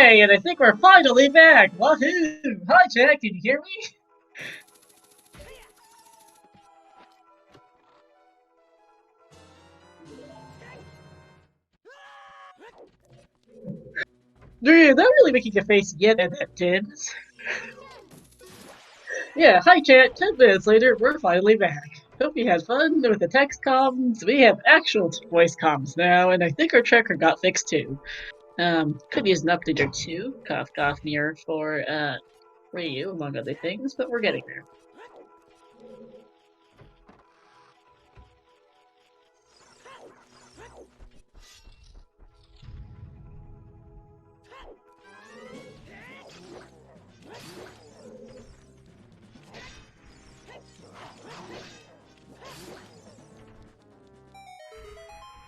Hey, and I think we're finally back! Wahoo! Hi, Jack, can you hear me? Dude, that really making your face yet at that did. Yeah, hi chat, 10 minutes later, we're finally back. Hope you had fun with the text comms. We have actual voice comms now, and I think our tracker got fixed too. Could use an update or two, cough cough mirror for, Ryu, among other things, but we're getting there.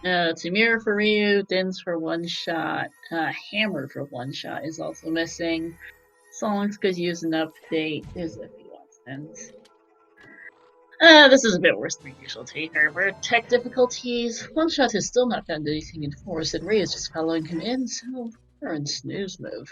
It's a mirror for Ryu, Dins for one shot, Hammer for one shot is also missing. Songs could use an update. There's a few options. This is a bit worse than usual takeover. Tech difficulties. One shot has still not found anything in force, and Ray is just following him in, so we're in snooze mode.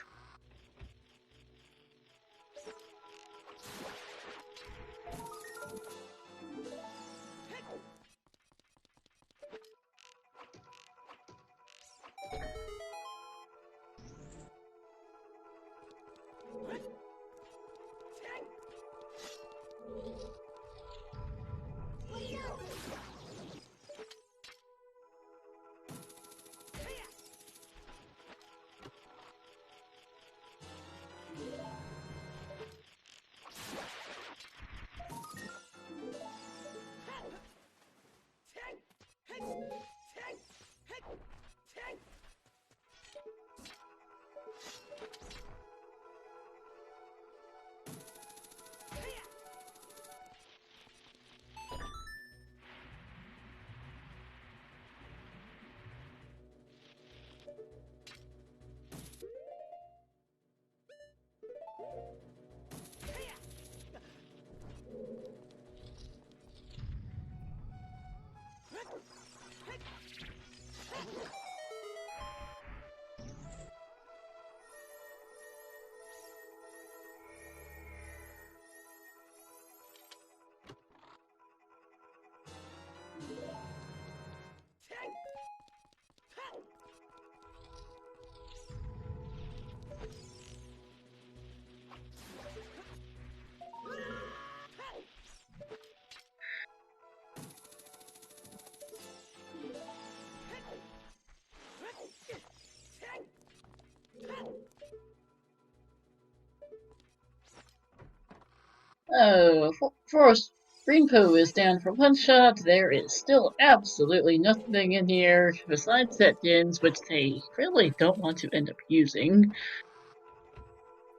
Oh, Forest Greenpo is down for one shot. There is still absolutely nothing in here besides that Dins, which they really don't want to end up using.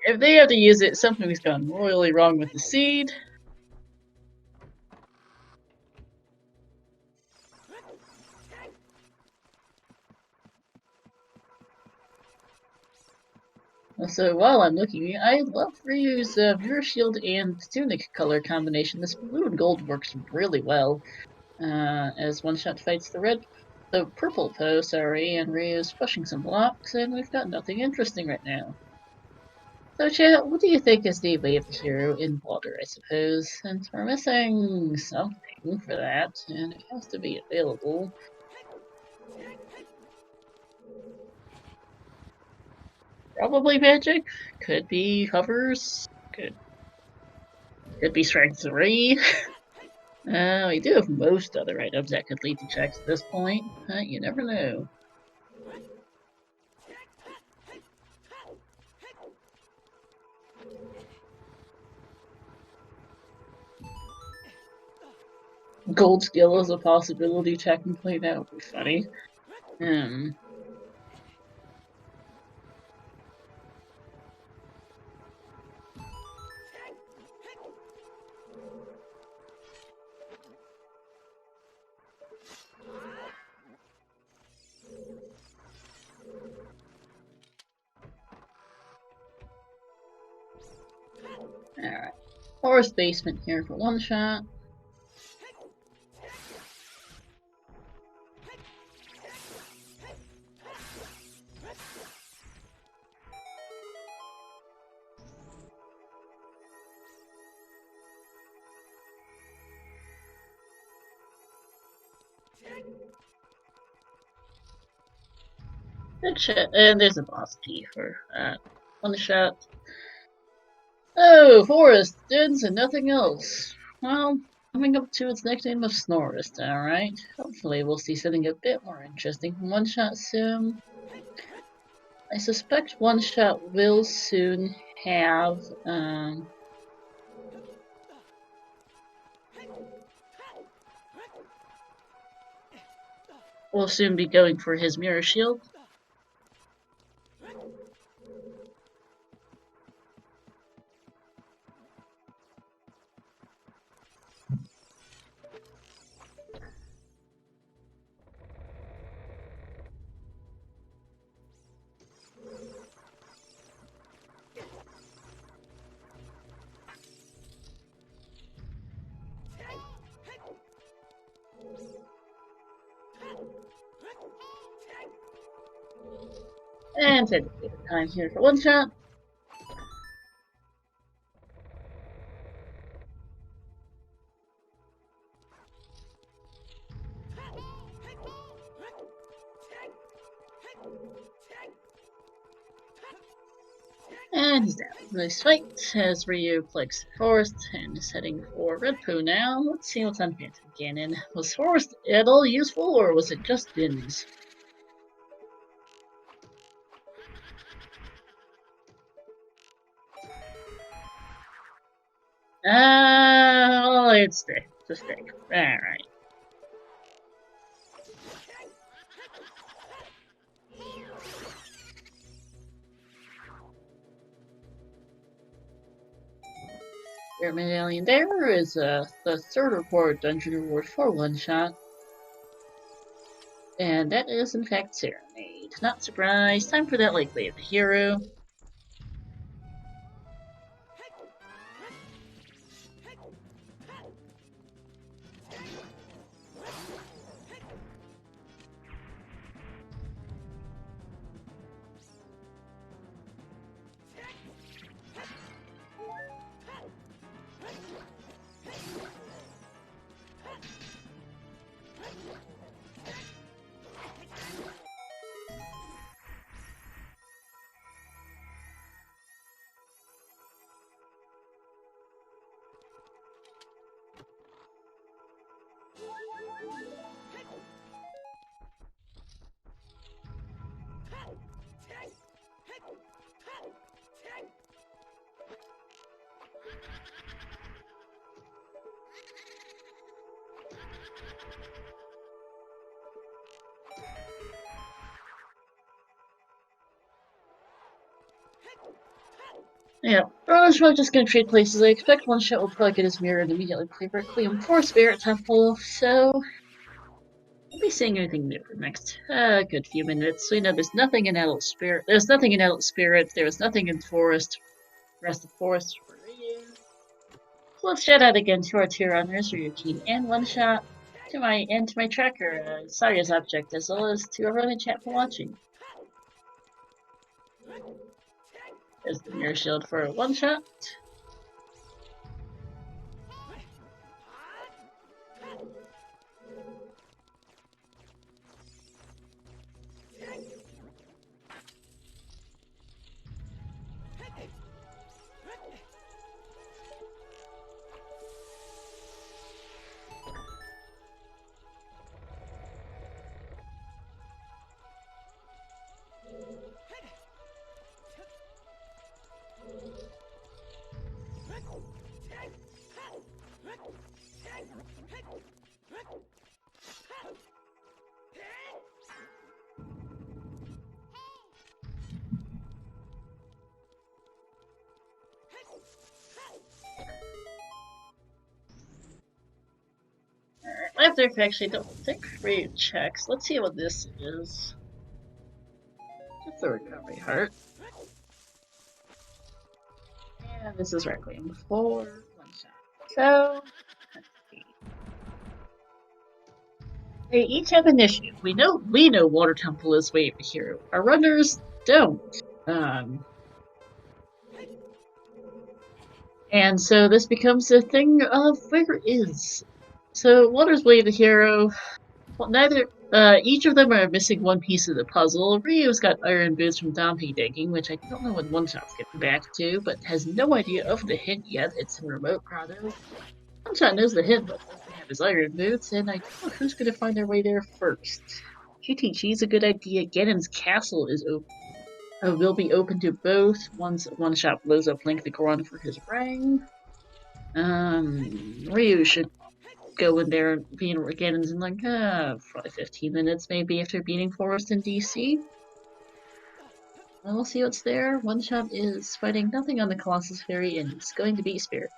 If they have to use it, something's gone royally wrong with the seed. So while I'm looking, I love Ryu's Mirror Shield and Tunic color combination. This blue and gold works really well. As one shot fights the purple Poe, sorry, and Ryu's pushing some blocks, and we've got nothing interesting right now. So chat, what do you think is the way of the hero in water, I suppose? Since we're missing something for that, and it has to be available. Probably magic, could be hovers, could be strength 3. We do have most other items that could lead to checks at this point. You never know. Gold skill is a possibility, technically. That would be funny. Alright. Forest basement here for one shot. Good shit. And there's a boss key for Oneshot. Oh, Forest, Dins, and nothing else. Well, coming up to its nickname of Snorrist, alright. Hopefully we'll see something a bit more interesting from Oneshot soon. I suspect Oneshot will soon have, will soon be going for his mirror shield. And dedicated time here for Oneshot. And he's down. Nice fight as Ryu plagues Forest and is heading for Red Poo now. Let's see what's on Phantom Ganon. Was Forest at all useful, or was it just Dins? It's stick. It's a stick. Alright. Your medallion there is the third reward, dungeon reward for Oneshot. And that is in fact Serenade. Not surprised. Time for that like Wave of the Hero. Yeah, Oneshot just gonna trade places. I expect Oneshot will probably get his mirror and immediately play Requiem for Spirit Temple, so we'll be seeing anything new for the next good few minutes. We know there's nothing in Adult Spirit. There's nothing in Adult Spirit. There's nothing in Forest. Rest of Forest for Ryu. So let's shout out again to our tier runners, RyuuKane and Oneshot, to my tracker, Saya's Object, as well as to everyone in chat for watching. There's the mirror shield for Oneshot. After I actually don't think Ryu checks. Let's see what this is. Just a recovery heart. And this is Requiem for Oneshot. So let's see. They each have initiative. We know Water Temple is Wave of the Hero. Our runners don't. And so this becomes a thing of where is. So Water's Wave of the Hero. Well, each of them are missing one piece of the puzzle. Ryu's got iron boots from dumpy digging, which I don't know when One Shot's getting back to, but has no idea of the hint yet. It's in Remote Grotto. One Shot knows the hint, but doesn't have his iron boots, and I don't know who's going to find their way there first. GTG's a good idea. Ganon's castle will be open to both once One Shot blows up Link the Goron for his ring. Ryu should go in there and be in Ganon's in like probably 15 minutes maybe after beating Forest in DC. We'll see what's there. One Shot is fighting nothing on the Colossus Ferry and he's going to beat Spirit.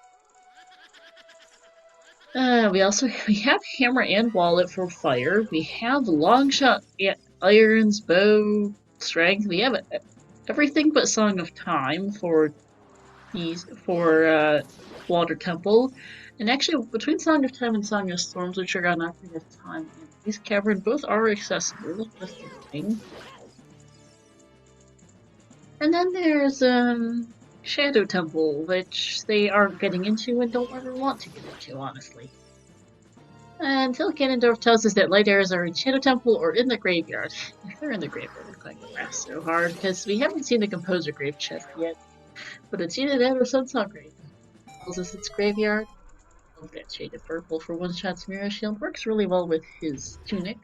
We have Hammer and Wallet for fire. We have Longshot, Irons, Bow, Strength. We have everything but Song of Time for Water Temple. And actually, between Song of Time and Song of Storms, which are on Ocarina of Time and Peace Cavern, both are accessible. Just kidding. And then there's Shadow Temple, which they aren't getting into and don't ever want to get into, honestly. Until Ganondorf tells us that light arrows are in Shadow Temple or in the graveyard. If they're in the graveyard, we're going to laugh so hard, because we haven't seen the Composer Grave chest yet. But it's either that or Sunsong Grave. Tells us it's graveyard. Love that shade of purple for One Shot's Mirror Shield. Works really well with his tunic.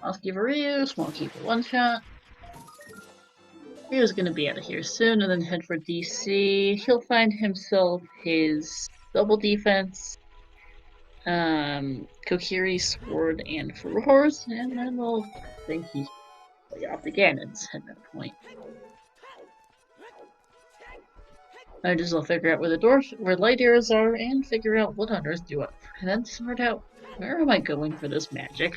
I'll give a Ryu, small keep a One Shot. Ryu's gonna be out of here soon and then head for DC. He'll find himself his double defense, Kokiri Sword and Furores, and then we'll think he's way off the Ganons at that point. I just will figure out where light arrows are, and figure out what on earth do I, and then sort out where am I going for this magic.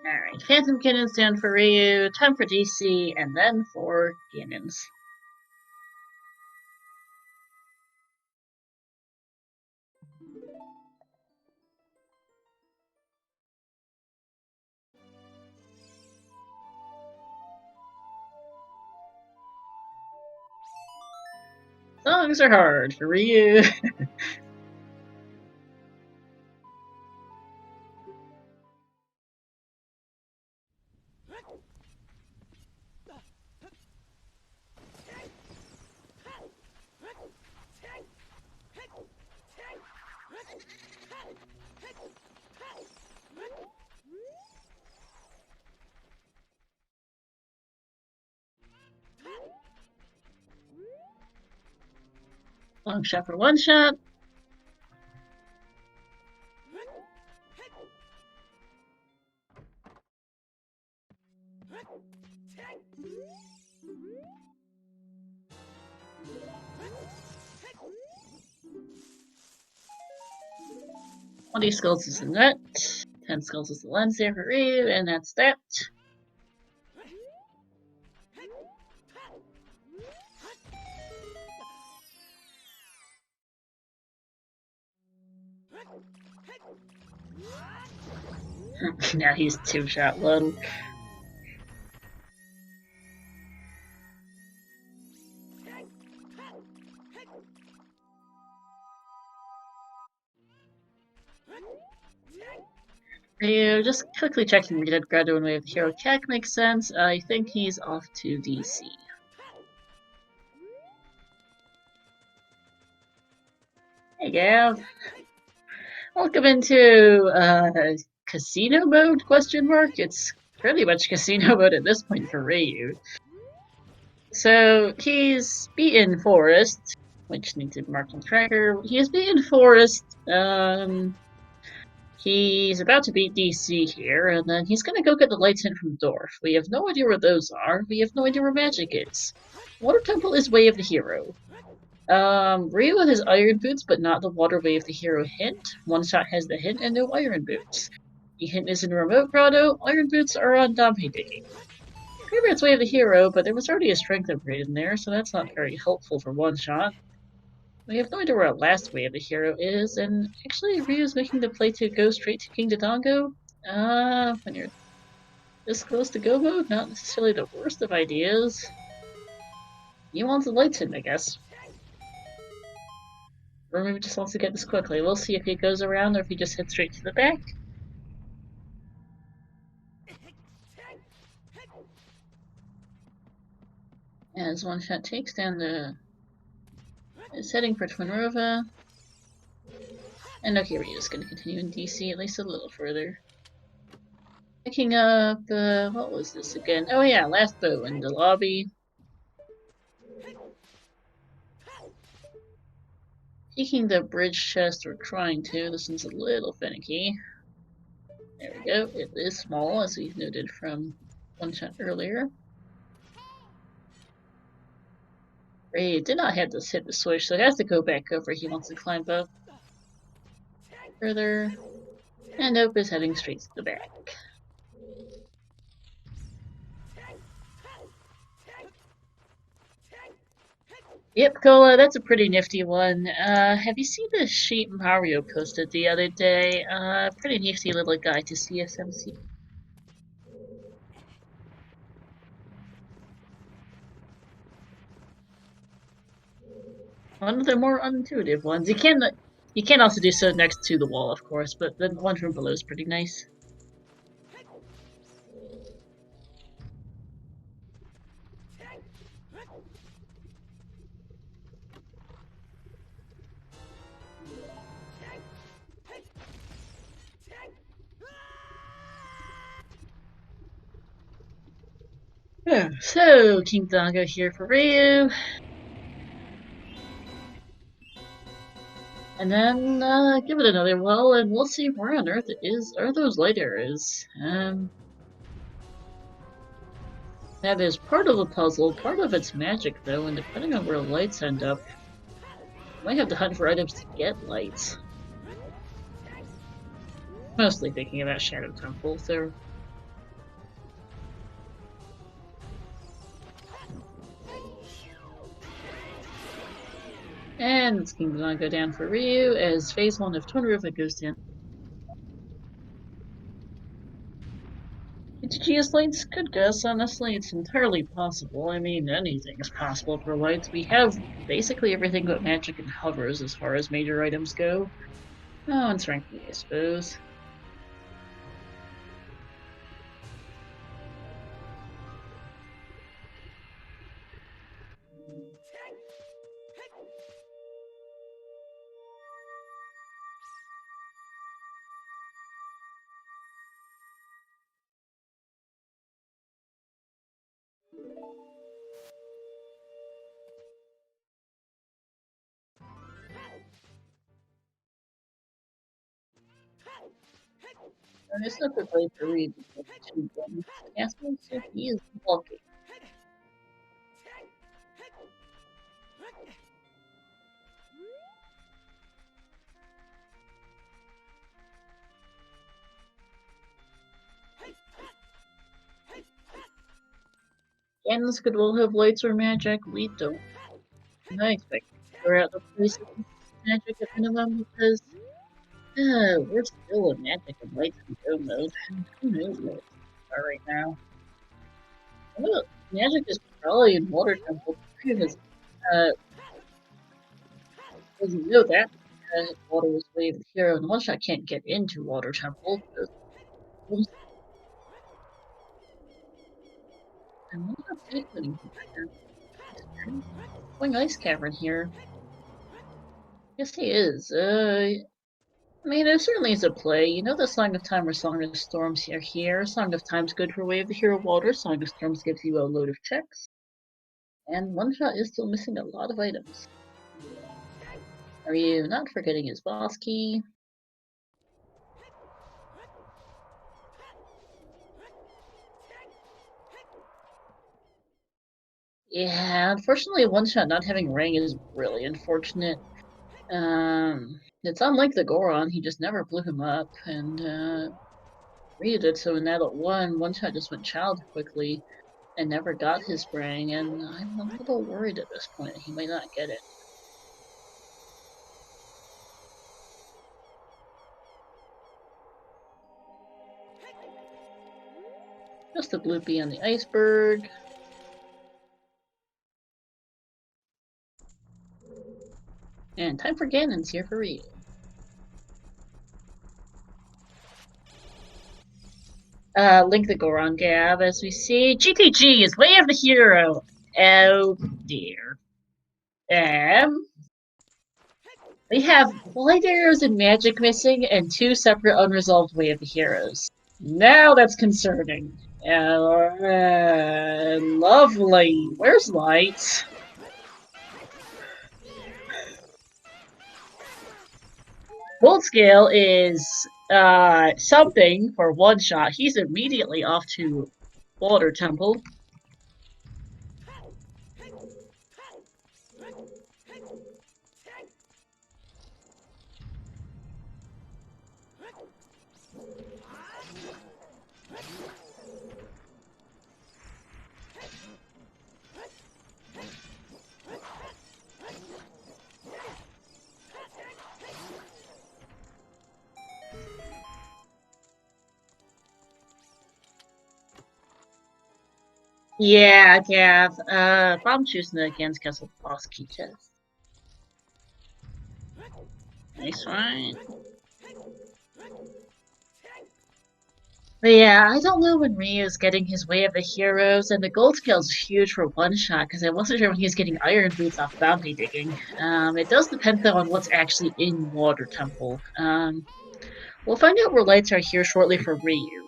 Alright, Phantom Cannons down for Ryu, time for DC, and then for Ganons. Songs are hard for Ryu. Long shot for one shot. $20 skulls is the nut. 10 skulls is the lens there for Ryu, and that's that. Now he's two-shot low. Ryu, just quickly checking the dead graduate wave hero Kek makes sense. I think he's off to DC. Hey Gav. Welcome into casino mode, question mark? It's pretty much casino mode at this point for Ryu. So he's beaten Forest, which needs to be marked on tracker. He has beaten Forest. He's about to beat DC here, and then he's gonna go get the lights in from Dwarf. We have no idea where those are. We have no idea where magic is. Water Temple is Way of the Hero. Ryu with his iron boots, but not the water Way of the Hero hint. One shot has the hint and no iron boots. The hint is in Remote Grotto. Iron boots are on Dame Digging. Favorite's Way of the Hero, but there was already a strength upgrade in there, so that's not very helpful for one shot. We have no idea where our last Way of the Hero is, and actually Ryu's making the play to go straight to King Dodongo. When you're this close to go mode, not necessarily the worst of ideas. He wants the lights in, I guess. Or maybe just wants to get this quickly. We'll see if he goes around or if he just heads straight to the back. As one shot takes down the... is heading for Twinrova. And okay, we're just going to continue in DC at least a little further. Picking up, what was this again? Oh yeah, last bow in the lobby. Taking the bridge chest, or trying to. This one's a little finicky. There we go. It is small, as we noted from one shot earlier. Ray did not have to hit the switch, so he has to go back over. He wants to climb up further. And Nope is heading straight to the back. Yep, Cola, that's a pretty nifty one. Have you seen the sheet Mario posted the other day? Pretty nifty little guide to CSMC. One of the more intuitive ones. You can also do so next to the wall, of course, but the one from below is pretty nice. So, King Dongo here for Ryu. And then, give it another whirl, and we'll see where on earth it is, are those light arrows. That is part of the puzzle, part of its magic though, and depending on where lights end up, you might have to hunt for items to get lights. Mostly thinking about Shadow Temple, so... And it's going to go down for Ryu as phase 1 of Twinrova goes down. It's GS lights? Good guess. Honestly, it's entirely possible. I mean, anything is possible for lights. We have basically everything but magic and hovers as far as major items go. Oh, and strength, I suppose. And it's not the way for Ryu to two guns. Castle, so he is bulky. Cannons could well have lights or magic. We don't. I expect we're at the place of magic at minimum because we're still in magic and lights and go mode. Who knows what we are right now? Well, magic is probably in Water Temple because as you know that water was wave of hero and Oneshot can't get into Water Temple. And Oneshot's including here. Going ice cavern here. Yes, he is. I mean, it certainly is a play. You know the Song of Time or Song of Storms are here. Song of Time's good for Wave the Hero Water. Song of Storms gives you a load of checks. And Oneshot is still missing a lot of items. Are you not forgetting his boss key? Yeah, unfortunately, Oneshot not having Ring is really unfortunate. It's unlike the Goron, he just never blew him up, and Ryu did so in Adult 1. Oneshot just went child quickly and never got his Ring, and I'm a little worried at this point he might not get it. Just a bloopy on the iceberg. And time for Ganon's here for Ryu. Link the Goron Gab, as we see. GTG is way of the hero. Oh dear. We have light arrows and magic missing, and two separate unresolved Way of the Heroes. Now that's concerning. Lovely. Where's Light? Gold Scale is something for Oneshot. He's immediately off to Water Temple. Yeah, Gav. I'm choosing it against Castle Boss Key Chest. Nice one. But yeah, I don't know when Ryu's getting his Way of the Heroes, and the gold scale's huge for Oneshot, because I wasn't sure when he was getting Iron Boots off Bounty Digging. It does depend, though, on what's actually in Water Temple. We'll find out where lights are here shortly for Ryu.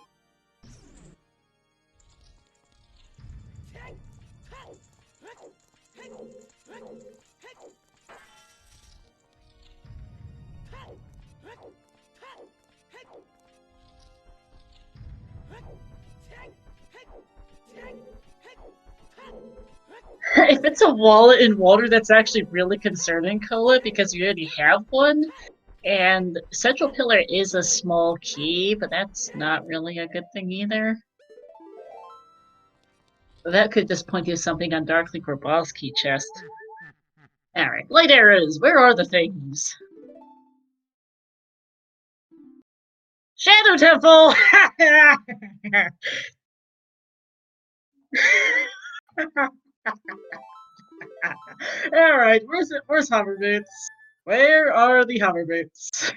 If it's a wallet in water, that's actually really concerning, Kola, because you already have one. And Central Pillar is a small key, but that's not really a good thing either. That could just point to something on Darklink or Boss Key Chest. Alright, light arrows, where are the things? Shadow Temple! Alright, where's Hover Boots? Where are the Hover Boots?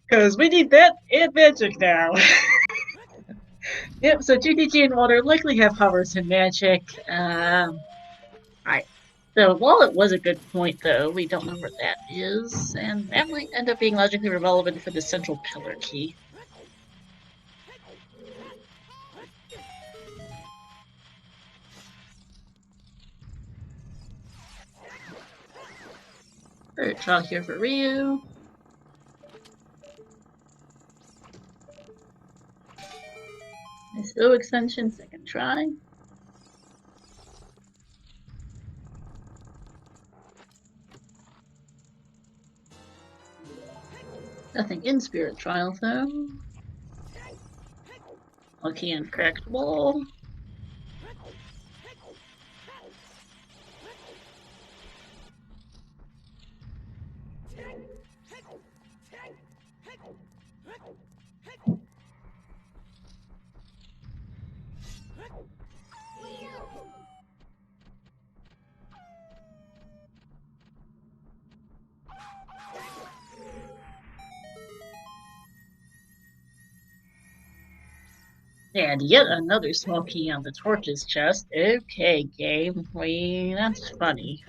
Because we need that and magic now. Yep, so GTG and Water likely have hovers and magic. Alright. So wallet was a good point, though. We don't know where that is, and that might end up being logically relevant for the central pillar key. Alright, draw here for Ryu. Slow extension, second try. Nothing in Spirit Trial, though. Lucky and cracked wall. And yet another small key on the torches chest. Okay, game. That's funny.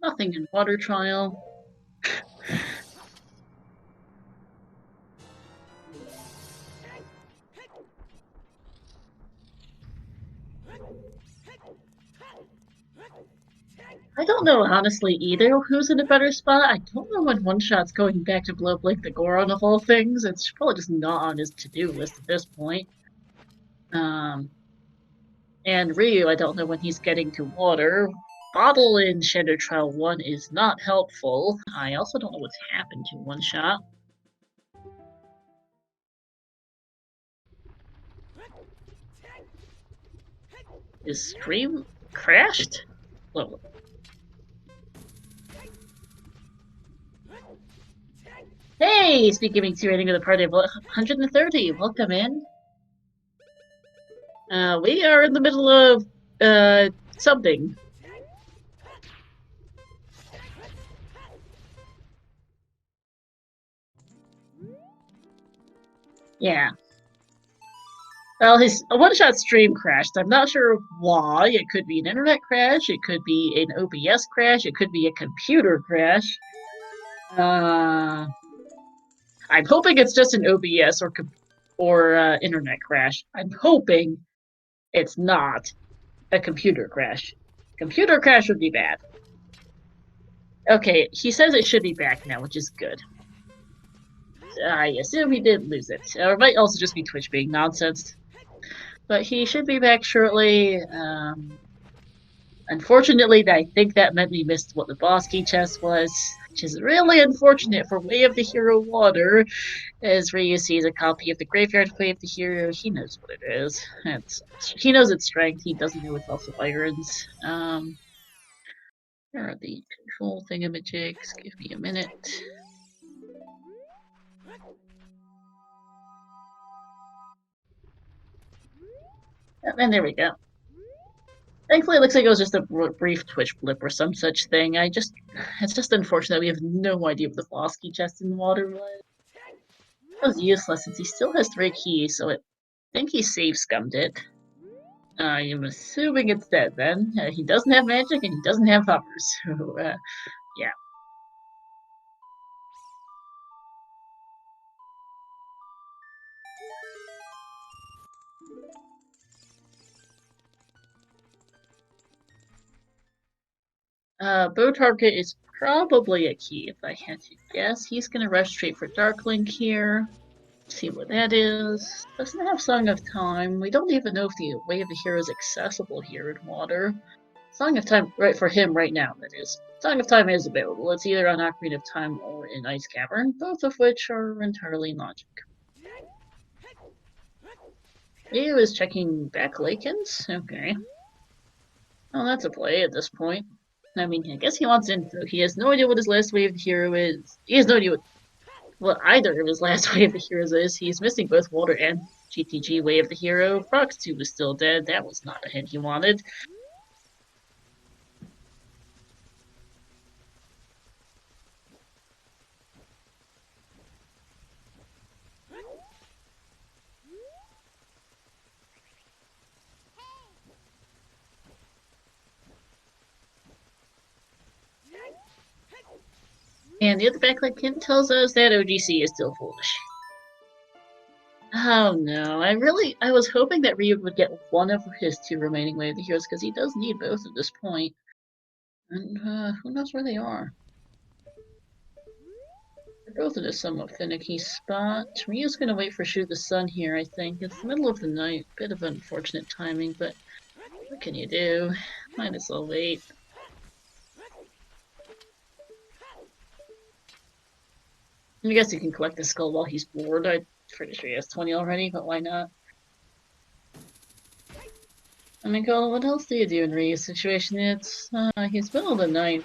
Nothing in water trial. I don't know, honestly, either who's in a better spot. I don't know when One-Shot's going back to blow up like the Goron of all things. It's probably just not on his to-do list at this point. And Ryu, I don't know when he's getting to water. Bottle in Shadow Trial 1 is not helpful. I also don't know what's happened to One-Shot. Is stream crashed? Whoa. Hey, SpeedGaming 2 rating of the party of 130. Welcome in. We are in the middle of something. Yeah. Well, his One-Shot stream crashed. I'm not sure why. It could be an internet crash. It could be an OBS crash. It could be a computer crash. I'm hoping it's just an OBS or internet crash. I'm hoping it's not a computer crash. Computer crash would be bad. Okay, he says it should be back now, which is good. I assume he didn't lose it. Or it might also just be Twitch being nonsense. But he should be back shortly. Unfortunately, I think that meant we missed what the boss key chest was, which is really unfortunate for Way of the Hero Water, as Ryu sees a copy of the Graveyard Way of the Hero. He knows what it is. He knows its strength. He doesn't know it's also Irons. Where are the control thingamajigs? Give me a minute. And there we go. Thankfully, it looks like it was just a brief Twitch blip or some such thing. It's just unfortunate we have no idea what the boss key chest in the water was. It was useless since he still has 3 keys, so I think he save scummed it. I am assuming it's dead then. He doesn't have magic and he doesn't have hovers, so yeah. Bow target is probably a key if I had to guess. He's gonna rush straight for Dark Link here. See what that is. Doesn't have Song of Time. We don't even know if the Way of the Hero is accessible here in water. Song of Time, right for him right now, that is. Song of Time is available. It's either on Ocarina of Time or in Ice Cavern, both of which are entirely logic. Ryu is checking back Lakens? Okay. Well, that's a play at this point. I mean, I guess he wants info. He has no idea what his last Way of the Hero is. He has no idea what either of his last Way of the Heroes is. He's missing both Water and GTG Way of the Hero. Fox 2 was still dead. That was not a hint he wanted. And the other backlight hint tells us that OGC is still foolish. Oh no, I was hoping that Ryu would get one of his 2 remaining Way of the Heroes, because he does need both at this point. And who knows where they are? They're both in a somewhat finicky spot. Ryu's gonna wait for Shoot the Sun here, I think. It's the middle of the night. Bit of unfortunate timing, but what can you do? Might as well wait. I guess you can collect the skull while he's bored. I'm pretty sure he has 20 already, but why not? I mean, Cole, what else do you do in Ryu's situation? It's, he's middle of the night.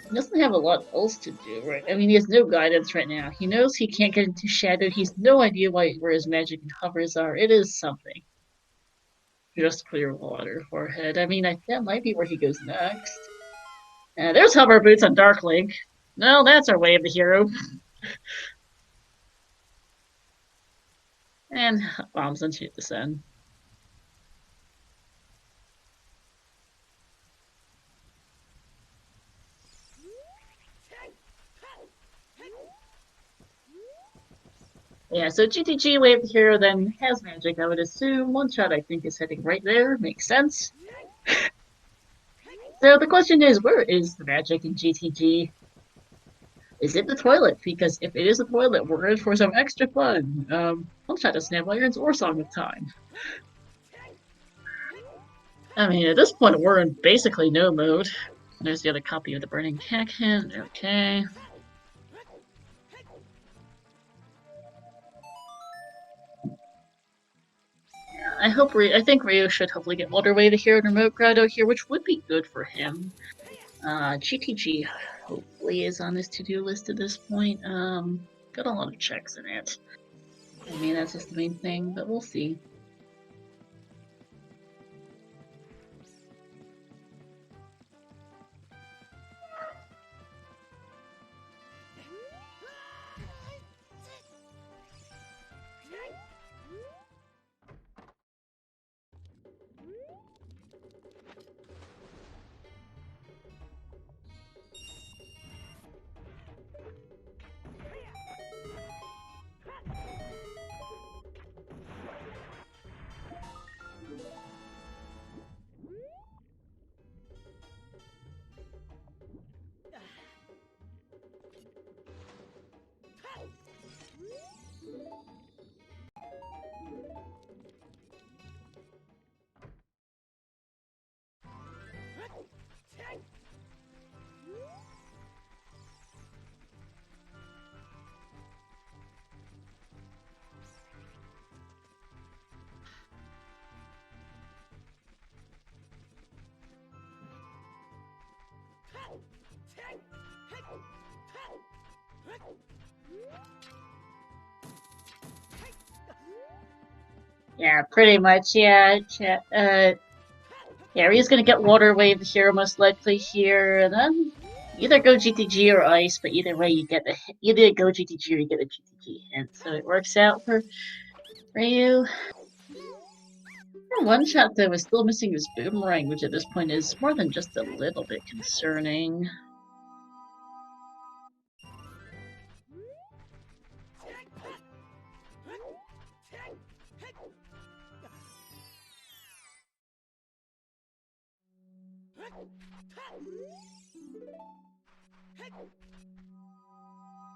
He doesn't have a lot else to do, right? I mean, he has no guidance right now. He knows he can't get into Shadow. He's no idea where his magic and hovers are. It is something. Just clear water, forehead. I mean, that might be where he goes next. There's hover boots on Dark Link. No, that's our way of the hero. And bombs on Shoot the Sun. Yeah, so GTG, Way of the Hero, then has magic, I would assume. One Shot, I think, is heading right there. Makes sense. So the question is, where is the magic in GTG? Is it the toilet? Because if it is the toilet, we're in for some extra fun. One Shot doesn't have irons or Song of Time. I mean, at this point, we're in basically no mode. There's the other copy of the Burning Cactus. Okay. I think Ryu should hopefully get Water Wave here in Remote Grotto here, which would be good for him. GTG hopefully is on his to-do list at this point. Got a lot of checks in it. I mean, that's just the main thing, but we'll see. Yeah, pretty much, yeah. Yeah, Ryu's gonna get Water Wave here, most likely here, and then either go GTG or Ice, but either way you get either go GTG or you get a GTG hint, so it works out for Ryu. One Shot, though, is still missing his boomerang, which at this point is more than just a little bit concerning.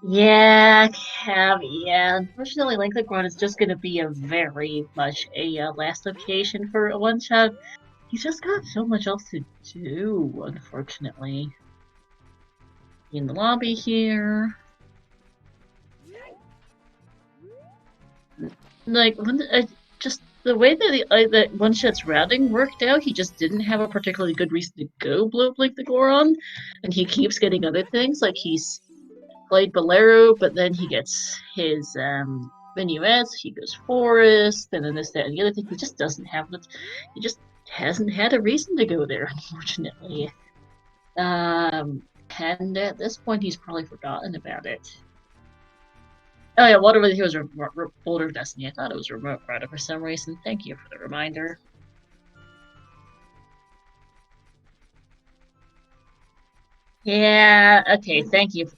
Yeah, yeah. Unfortunately, Link Run is just going to be a very much a last location for a One Shot. He's just got so much else to do, unfortunately. In the lobby here. Like, just the way that that One Shot's routing worked out, he just didn't have a particularly good reason to go blow Blink the Goron, and he keeps getting other things, like he's played Bolero, but then he gets his minuets, he goes Forest, and then this, that, and the other thing. He just doesn't have it. He just hasn't had a reason to go there, unfortunately. And at this point, he's probably forgotten about it. Oh yeah, whatever he was Boulder of Destiny. I thought it was Remote Grotto for some reason. Thank you for the reminder. Yeah, okay, thank you.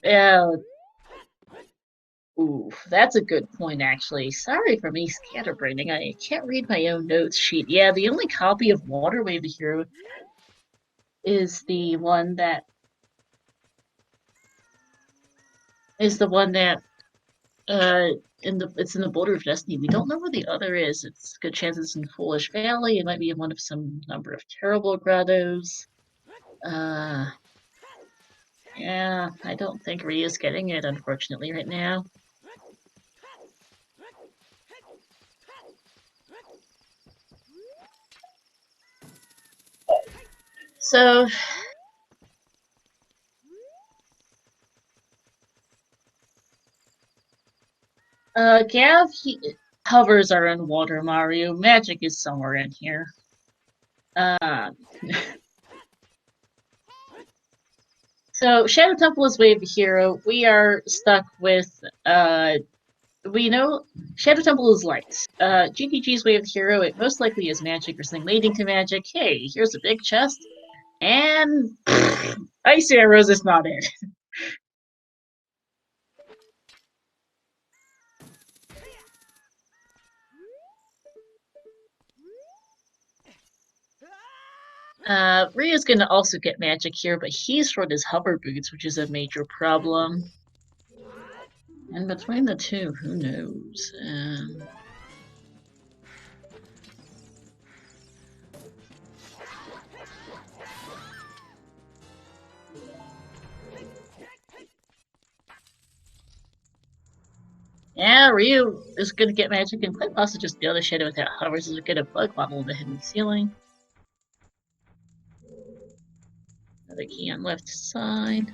Ooh, that's a good point, actually. Sorry for me scatterbraining. I can't read my own notes sheet. Yeah, the only copy of Water Wave the Hero is the one that it's in the Boulder of Destiny. We don't know where the other is. It's a good chance it's in Foolish Valley. It might be in one of some number of terrible grottos. Yeah, I don't think Ryu's getting it, unfortunately, right now. So, Gav, hovers are in Water Mario. Magic is somewhere in here. So, Shadow Temple is Way of the Hero. We are stuck with, we know Shadow Temple is light. GTG's Way of the Hero, it most likely is magic or something leading to magic. Hey, here's a big chest. And Ice Arrows is not it. Ryu's gonna also get magic here, but he's short his hover boots, which is a major problem. And between the two, who knows? Yeah, Ryu is gonna get magic and quite possibly just build a shadow without hovers to get a bug model in the hidden ceiling. Another key on left side.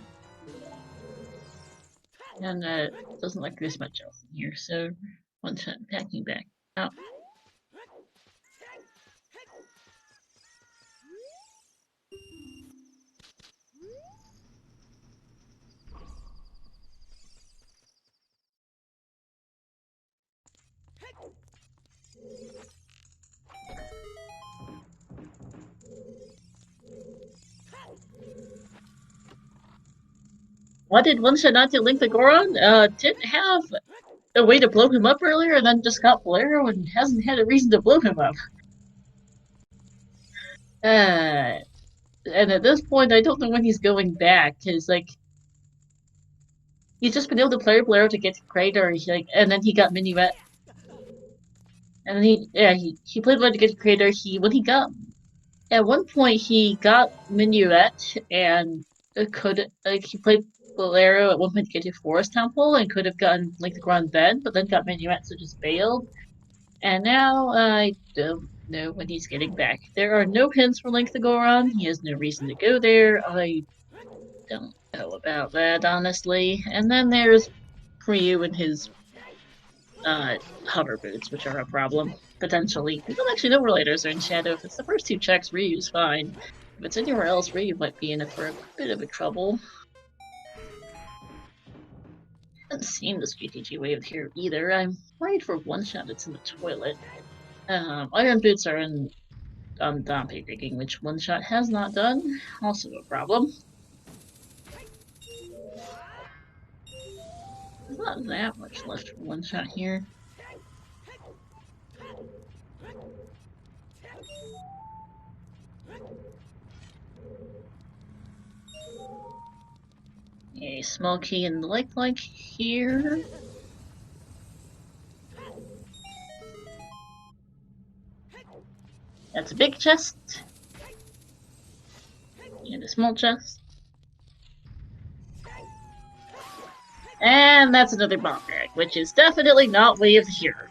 And doesn't like there's much else in here, so one shot packing back out. Why did one shot not to link the Goron? Didn't have a way to blow him up earlier and then just got Bolero and hasn't had a reason to blow him up. And at this point, I don't know when he's going back, because, like, he's just been able to play Bolero to get to Crater, and then he got Minuet. And then he played Bolero to get to Crater. At one point, he got Minuet and he played Bolero at one point to get to Forest Temple and could have gotten Link the Goron then, but then got Minuet, so just bailed. And now I don't know when he's getting back. There are no hints for Link the Goron. He has no reason to go there. I don't know about that, honestly. And then there's Ryu and his hover boots, which are a problem, potentially. We don't actually know where laters are in Shadow. If it's the first two checks, Ryu's fine. If it's anywhere else, Ryu might be in it for a bit of a trouble. I haven't seen this GTG wave here either. I'm worried for one shot it's in the toilet. Iron boots are on Dompe rigging, which one shot has not done. Also a problem. There's not that much left for one shot here. A small key in the like here. That's a big chest. And a small chest. And that's another bomb bag, which is definitely not Way of the Hero.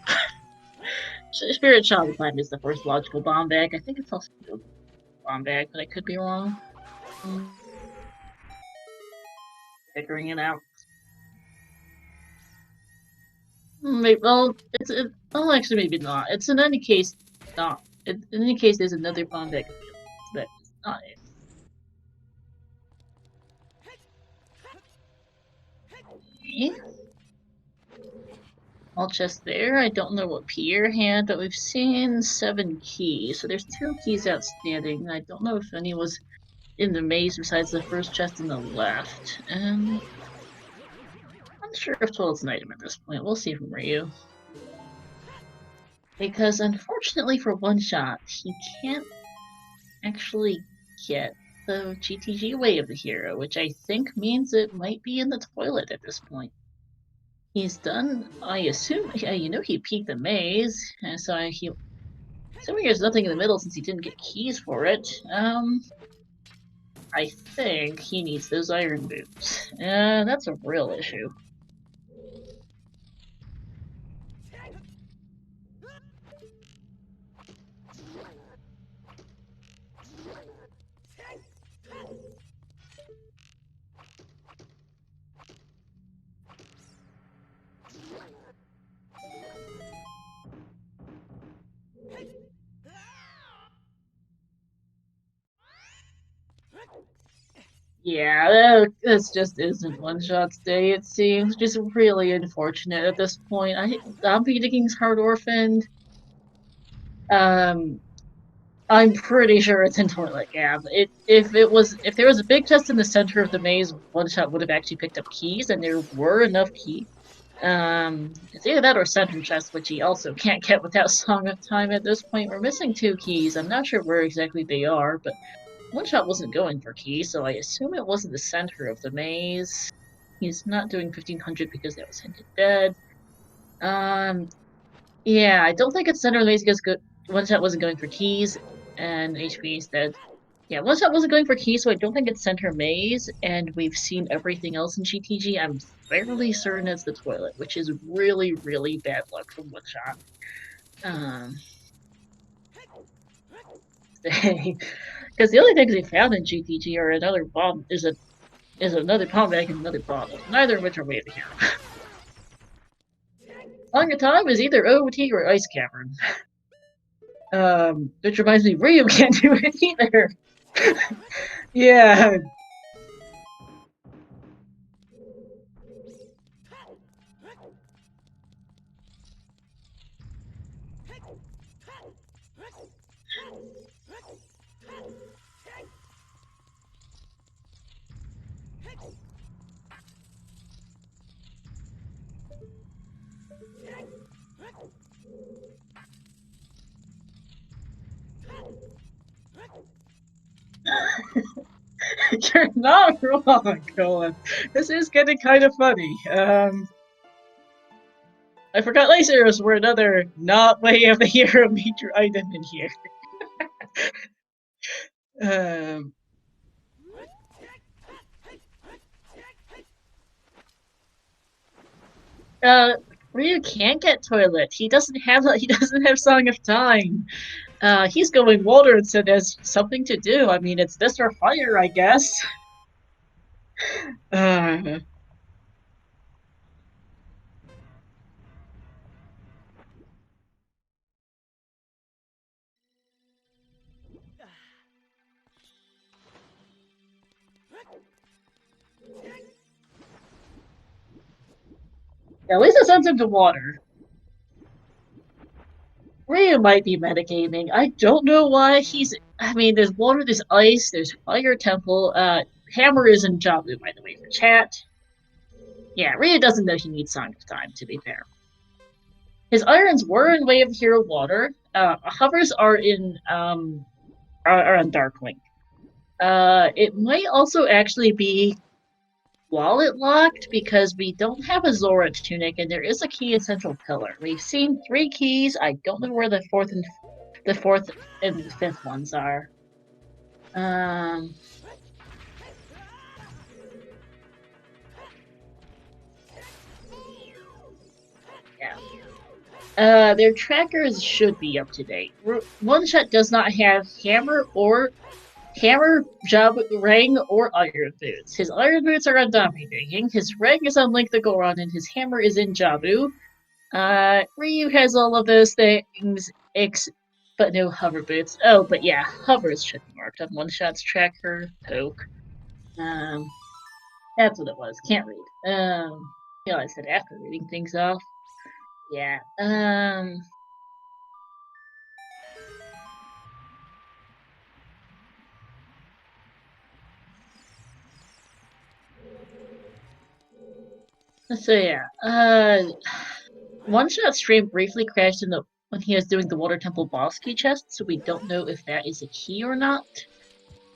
Spirit Child Climb is the first logical bomb bag. I think it's also a bomb bag, but I could be wrong. Figuring it out. Well, actually, maybe not. It's in any case not. In any case, there's another bomb bag that is not it. Okay. All chest there. I don't know what Pierre had, but we've seen 7 keys. So there's 2 keys outstanding. I don't know if any was in the maze besides the first chest on the left. I'm not sure if toilet's an item at this point. We'll see from Ryu. Because unfortunately for one shot, he can't actually get the GTG way of the hero, which I think means it might be in the toilet at this point. He's done, I assume, he peeked the maze, and so assuming there's nothing in the middle since he didn't get keys for it, I think he needs those iron boots. That's a real issue. Yeah, this just isn't One-Shot's day, it seems. Just really unfortunate at this point. I'm beating Hard Orphaned. I'm pretty sure it's in Toilet Gap. If there was a big chest in the center of the maze, One-Shot would have actually picked up keys, and there were enough keys. It's either that or Center Chest, which he also can't get without Song of Time at this point. We're missing 2 keys. I'm not sure where exactly they are, but One-Shot wasn't going for keys, so I assume it wasn't the center of the maze. He's not doing 1500 because that was hinted dead. Yeah, I don't think it's center of the maze because One-Shot wasn't going for keys, and HP instead. Yeah, One-Shot wasn't going for keys, so I don't think it's center maze, and we've seen everything else in GTG. I'm fairly certain it's the toilet, which is really, really bad luck from One-Shot. Because the only things we found in GTG are another bomb, is another palm bag and another bottle, neither of which are way over here. Song of Time is either OT or Ice Cavern. Which reminds me, Ryu can't do it either. Yeah. You're not wrong, Colin. This is getting kind of funny. I forgot lasers were another not way of the hero major item in here. Ryu can't get toilet. He doesn't have Song of Time. He's going water instead as something to do. I mean, it's this or fire, I guess. At least it sends him to water. Ryu might be metagaming. I don't know why I mean, there's water, there's ice, there's fire temple. Hammer is in Jabu, by the way, for chat. Yeah, Ryu doesn't know he needs Song of Time, to be fair. His irons were in Way of the Hero Water. Hovers are on Darkwing. It might also actually be wallet locked because we don't have a Zora tunic and there is a key in Central Pillar. We've seen 3 keys. I don't know where the fourth and the fifth ones are. Yeah. Their trackers should be up to date. One-Shot does not have hammer, job, ring, or iron boots. His iron boots are on Dominating. His ring is on Link the Goron, and his hammer is in Jabu. Ryu has all of those things, but no hover boots. Oh, but yeah, hovers should be marked on One-Shot's tracker. Poke. That's what it was. Can't read. Yeah, I said after reading things off. Yeah. So yeah. One-Shot stream briefly crashed when he was doing the Water Temple boss key chest, so we don't know if that is a key or not.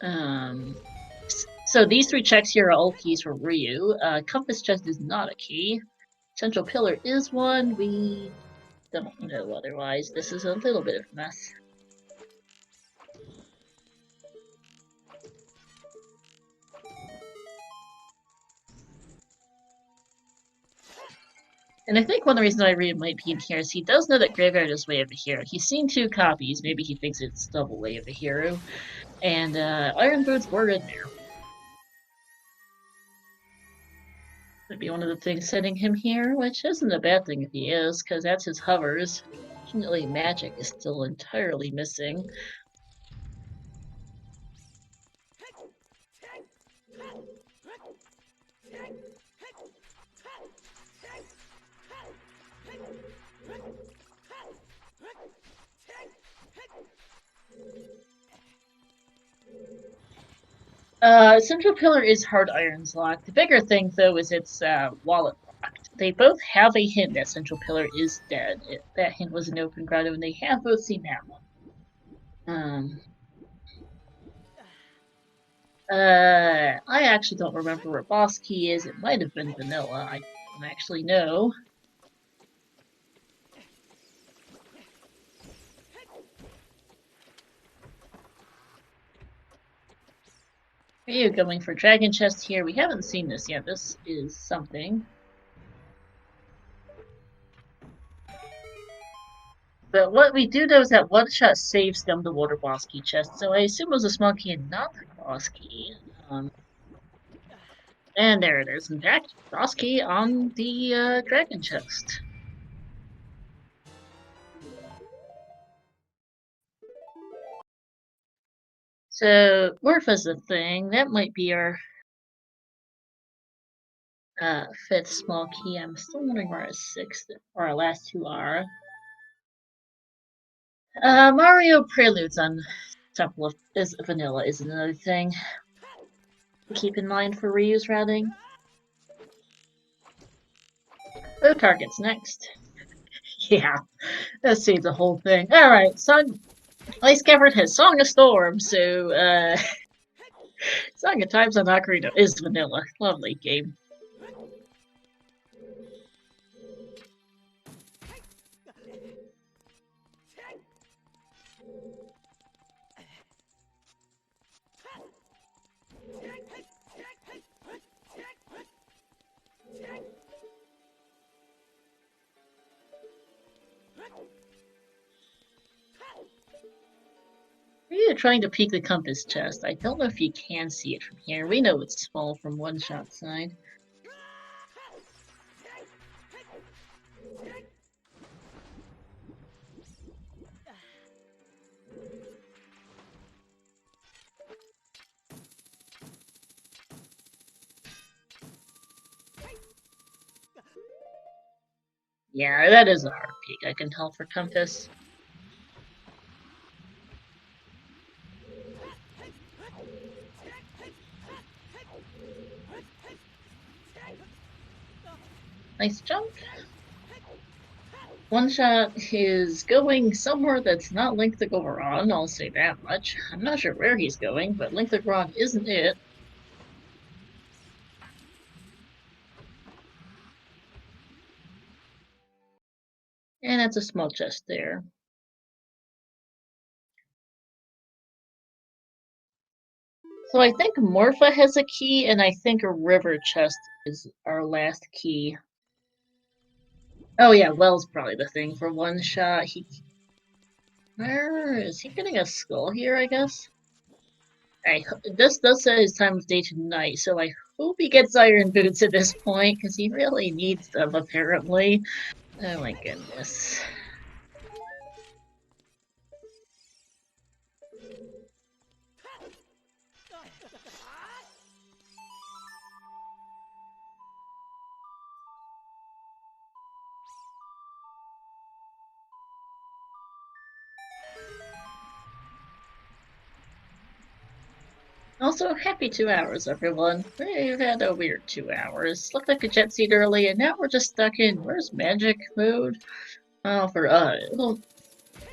So these 3 checks here are all keys for Ryu. Compass chest is not a key. Central pillar is one. We don't know otherwise. This is a little bit of a mess. And I think one of the reasons why Ryu might be in here is he does know that Graveyard is way over here. He's seen 2 copies. Maybe he thinks it's double way over here. And Iron Boots were in there. Could be one of the things sending him here, which isn't a bad thing if he is, because that's his hovers. Fortunately, magic is still entirely missing. Central Pillar is Hard Iron's locked. The bigger thing, though, is its wallet locked. They both have a hint that Central Pillar is dead. That hint was an open grotto, and they have both seen that one. I actually don't remember where Boss Key is. It might have been Vanilla. I don't actually know. Ryu going for Dragon Chest here. We haven't seen this yet. This is something. But what we do know is that Oneshot saves them the Water Boss Key chest, so I assume it was a small key and not the Boss Key. And there it is. In fact, Boss Key on the Dragon Chest. So, Morpha's the thing. That might be our 5th small key. I'm still wondering where our 6th or our last 2 are. Mario Preludes on Temple of Vanilla is another thing to keep in mind for Ryu's routing. Oh, target's next. Yeah, let's see the whole thing. Alright, Ice Cavern has Song of Storm, so Song of Times on Ocarina is Vanilla. Lovely game. Ryu trying to peek the compass chest. I don't know if you can see it from here. We know it's small from Oneshot side. Yeah, that is a hard peek, I can tell for compass. Nice jump. Oneshot is going somewhere that's not Link the Goron, I'll say that much. I'm not sure where he's going, but Link the Goron isn't it. And that's a small chest there. So I think Morpha has a key, and I think a river chest is our last key. Oh yeah, Well's probably the thing for Oneshot. Where is he getting a skull here, I guess? This does say his time of day to night, so I hope he gets iron boots at this point, because he really needs them, apparently. Oh my goodness. Also, happy 2 hours, everyone. We've had a weird 2 hours. Looked like a jet seat early, and now we're just stuck in, where's magic mode? Oh, for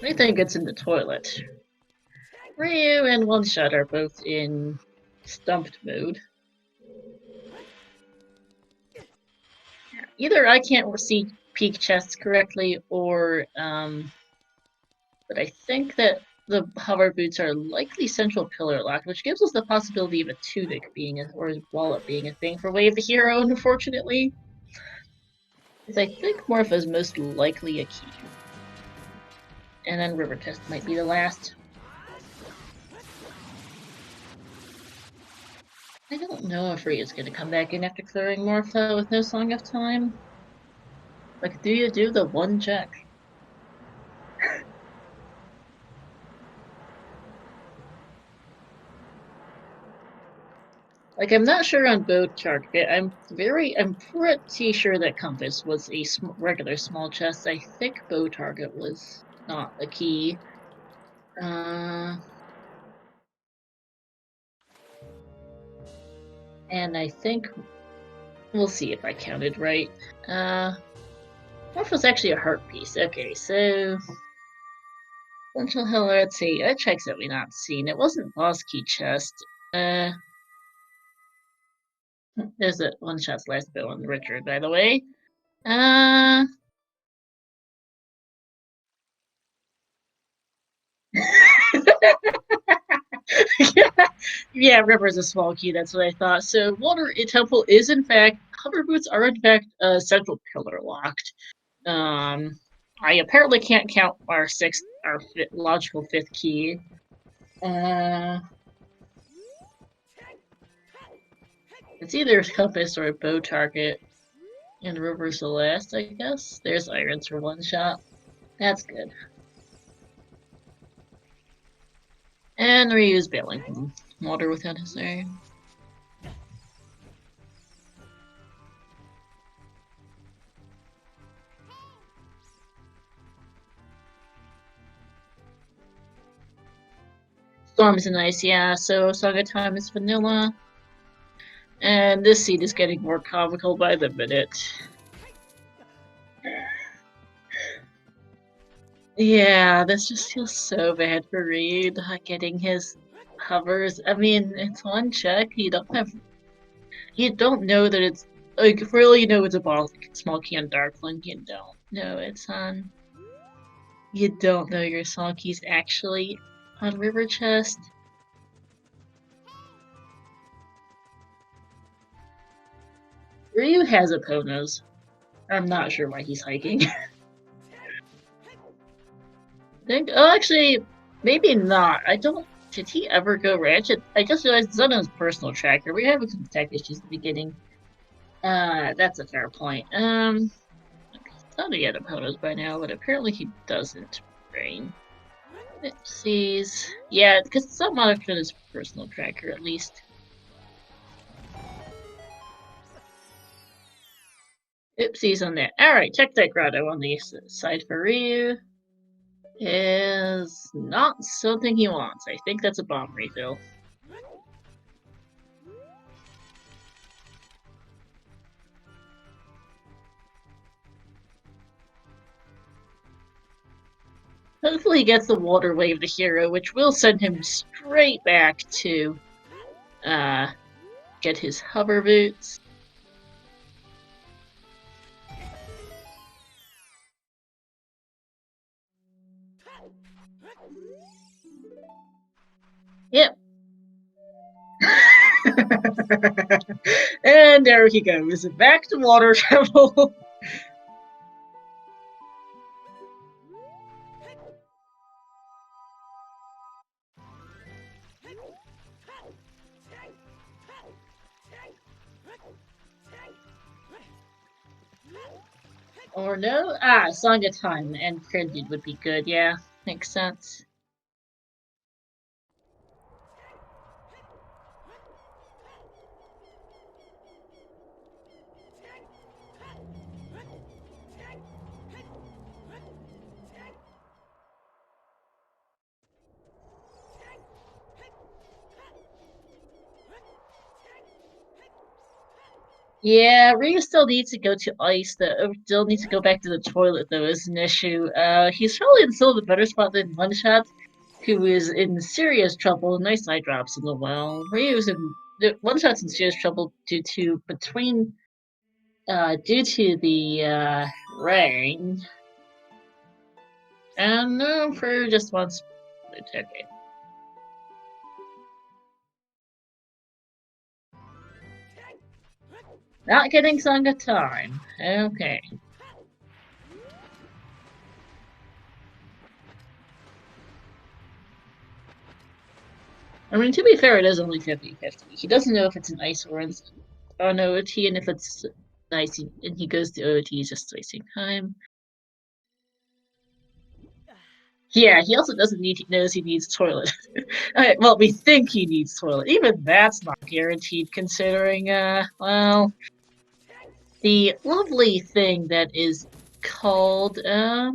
anything gets in the toilet. Ryu and Oneshot are both in stumped mode. Either I can't see peak chests correctly, or but I think that the hover boots are likely central pillar locked, which gives us the possibility of a tunic being or a wallet being a thing for Way of the Hero, unfortunately. Because I think Morph is most likely a key. And then River Test might be the last. I don't know if Ryu's gonna come back in after clearing Morph though with no Song of Time. Like, do you do the one check? Like, I'm not sure on both target. I'm pretty sure that Compass was a regular small chest. I think bow target was not a key. And I think we'll see if I counted right. Morph was actually a heart piece. Okay, so Central Hill. Let's see. What checks have we not seen? It wasn't boss key chest. There's a one shot's last bill on Richard, by the way. Yeah, River's a small key, that's what I thought. So Water Temple is in fact, hover boots are in fact central pillar locked. I apparently can't count our logical fifth key. It's either Compass or a bow target. And River's the last, I guess. There's Irons for one shot. That's good. And Ryu's bailing from water without his name. Storms and Ice, yeah, so Song of Time is vanilla. And this seed is getting more comical by the minute. Yeah, this just feels so bad for Reed, getting his hovers. I mean, it's one check. You don't know that it's like really know it's a small key on Darkling. You don't know it's on. You don't know your small key's actually on River Chest. Ryu has opponents. I'm not sure why he's hiking. Actually, maybe not. Did he ever go Ratchet? I just realized it's on his personal tracker. We have some tech issues at the beginning. That's a fair point. I thought he had opponents by now, but apparently he doesn't. Brain. Oopsies. Yeah, because it's not monitored on his personal tracker, at least. Oopsies on that. Alright, check that grotto on the side for Ryu. Is not something he wants. I think that's a bomb refill. Hopefully he gets the Water Wave the hero, which will send him straight back to get his hover boots. Yep. And there he goes, back to Water Temple. Or no? Song of Time and Printed would be good, yeah. Makes sense. Yeah, Ryu still needs to go to ice. Still needs to go back to the toilet, though, is an issue. He's probably in still the better spot than Oneshot, who is in serious trouble. Nice eye drops in the well. Ryu's in One-Shot's in serious trouble due to the rain. And no, Ryu just wants okay. Not getting Sanga time. Okay. I mean, to be fair, it is only 50-50. He doesn't know if it's an ice or an OT, and if it's ice, and he goes to OT, he's just wasting time. Yeah, he also doesn't need. He knows he needs toilet. Well, we think he needs toilet. Even that's not guaranteed, considering well, the lovely thing that is called the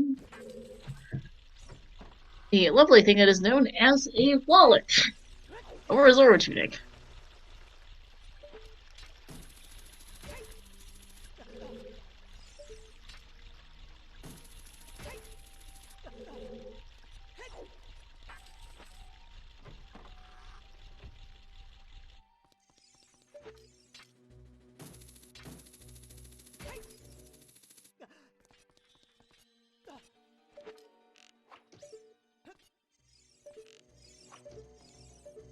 lovely thing that is known as a wallet or a Zoro tunic.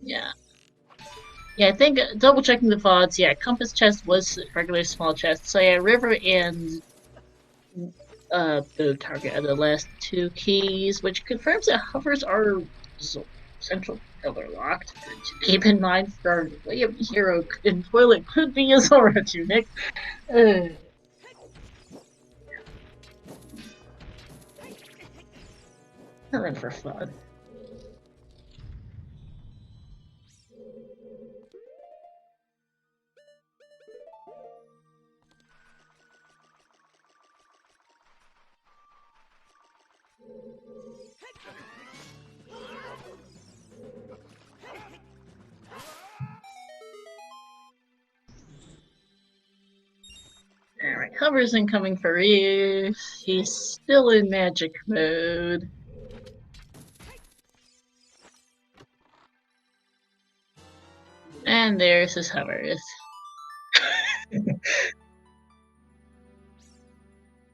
Yeah. Yeah, I think double checking the VODs, yeah, compass chest was regular small chest. So yeah, river and the target are the last two keys, which confirms that hovers are central color locked. Keep in mind, for way of the hero in toilet could be a Zoro tunic. Run for fun. Alright, hovers incoming for Ryu. He's still in magic mode. And there's his hovers.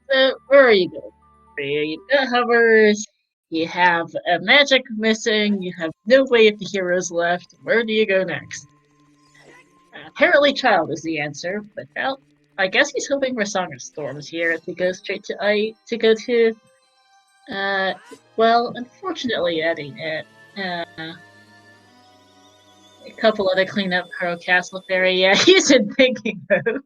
So, where are you going? You've got hovers, you have a magic missing, you have no way if the heroes left. Where do you go next? Apparently Child is the answer, but well, I guess he's hoping for Song of Storms here to go straight to go to well, unfortunately that ain't it. A couple other cleanup Pro Castle Fairy, yeah, he's in thinking mode.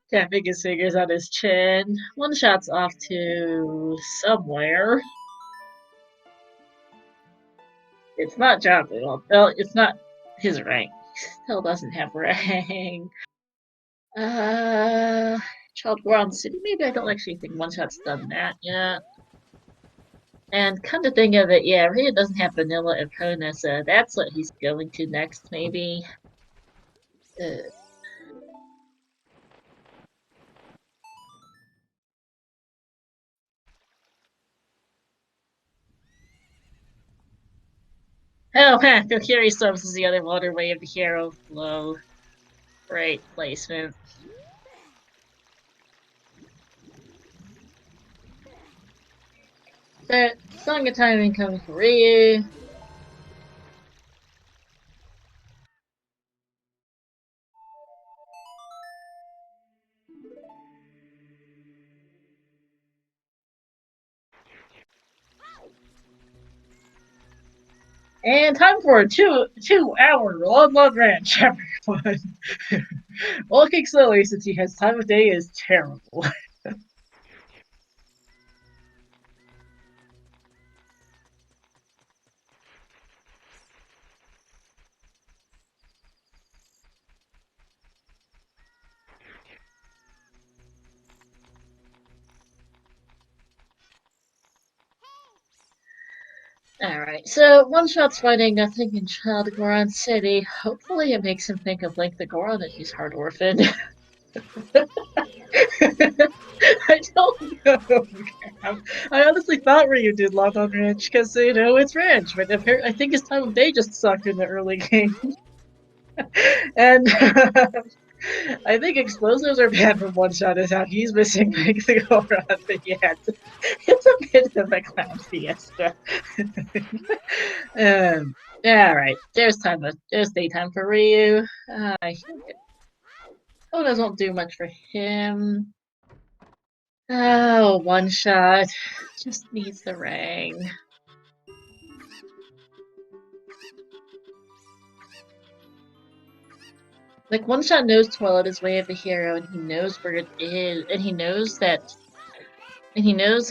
Tapping his fingers on his chin. One-Shot's off to somewhere. It's not Jonathan. Well, it's not his rank. He still doesn't have rank. Child Ground City. Maybe I don't actually think One-Shot's done that yet. And come to think of it, yeah, Ryu doesn't have Vanilla Epona, so that's what he's going to next, maybe. Oh, Kokiri Storms is the other waterway of the hero flow. Great placement. So, Song of Timing comes for Ryu. And time for a two-hour long ranch, everyone. Walking slowly since he has time of day is terrible. Alright, so One-Shot's finding nothing in Child Goron City. Hopefully it makes him think of Link the Goron that he's heart orphaned. I don't know. I honestly thought Ryu did lot on Ranch because, you know, it's Ranch, but I think his time of day just sucked in the early game. And I think explosives are bad from one shot is how he's missing like the Goron, but yeah, it's a bit of a clown fiesta. Yeah, right. There's daytime for Ryu. Bonus won't do much for him. Oh, one shot. Just needs the ring. Like, one shot knows Twilight is way of the hero, and he knows where it is, and he knows that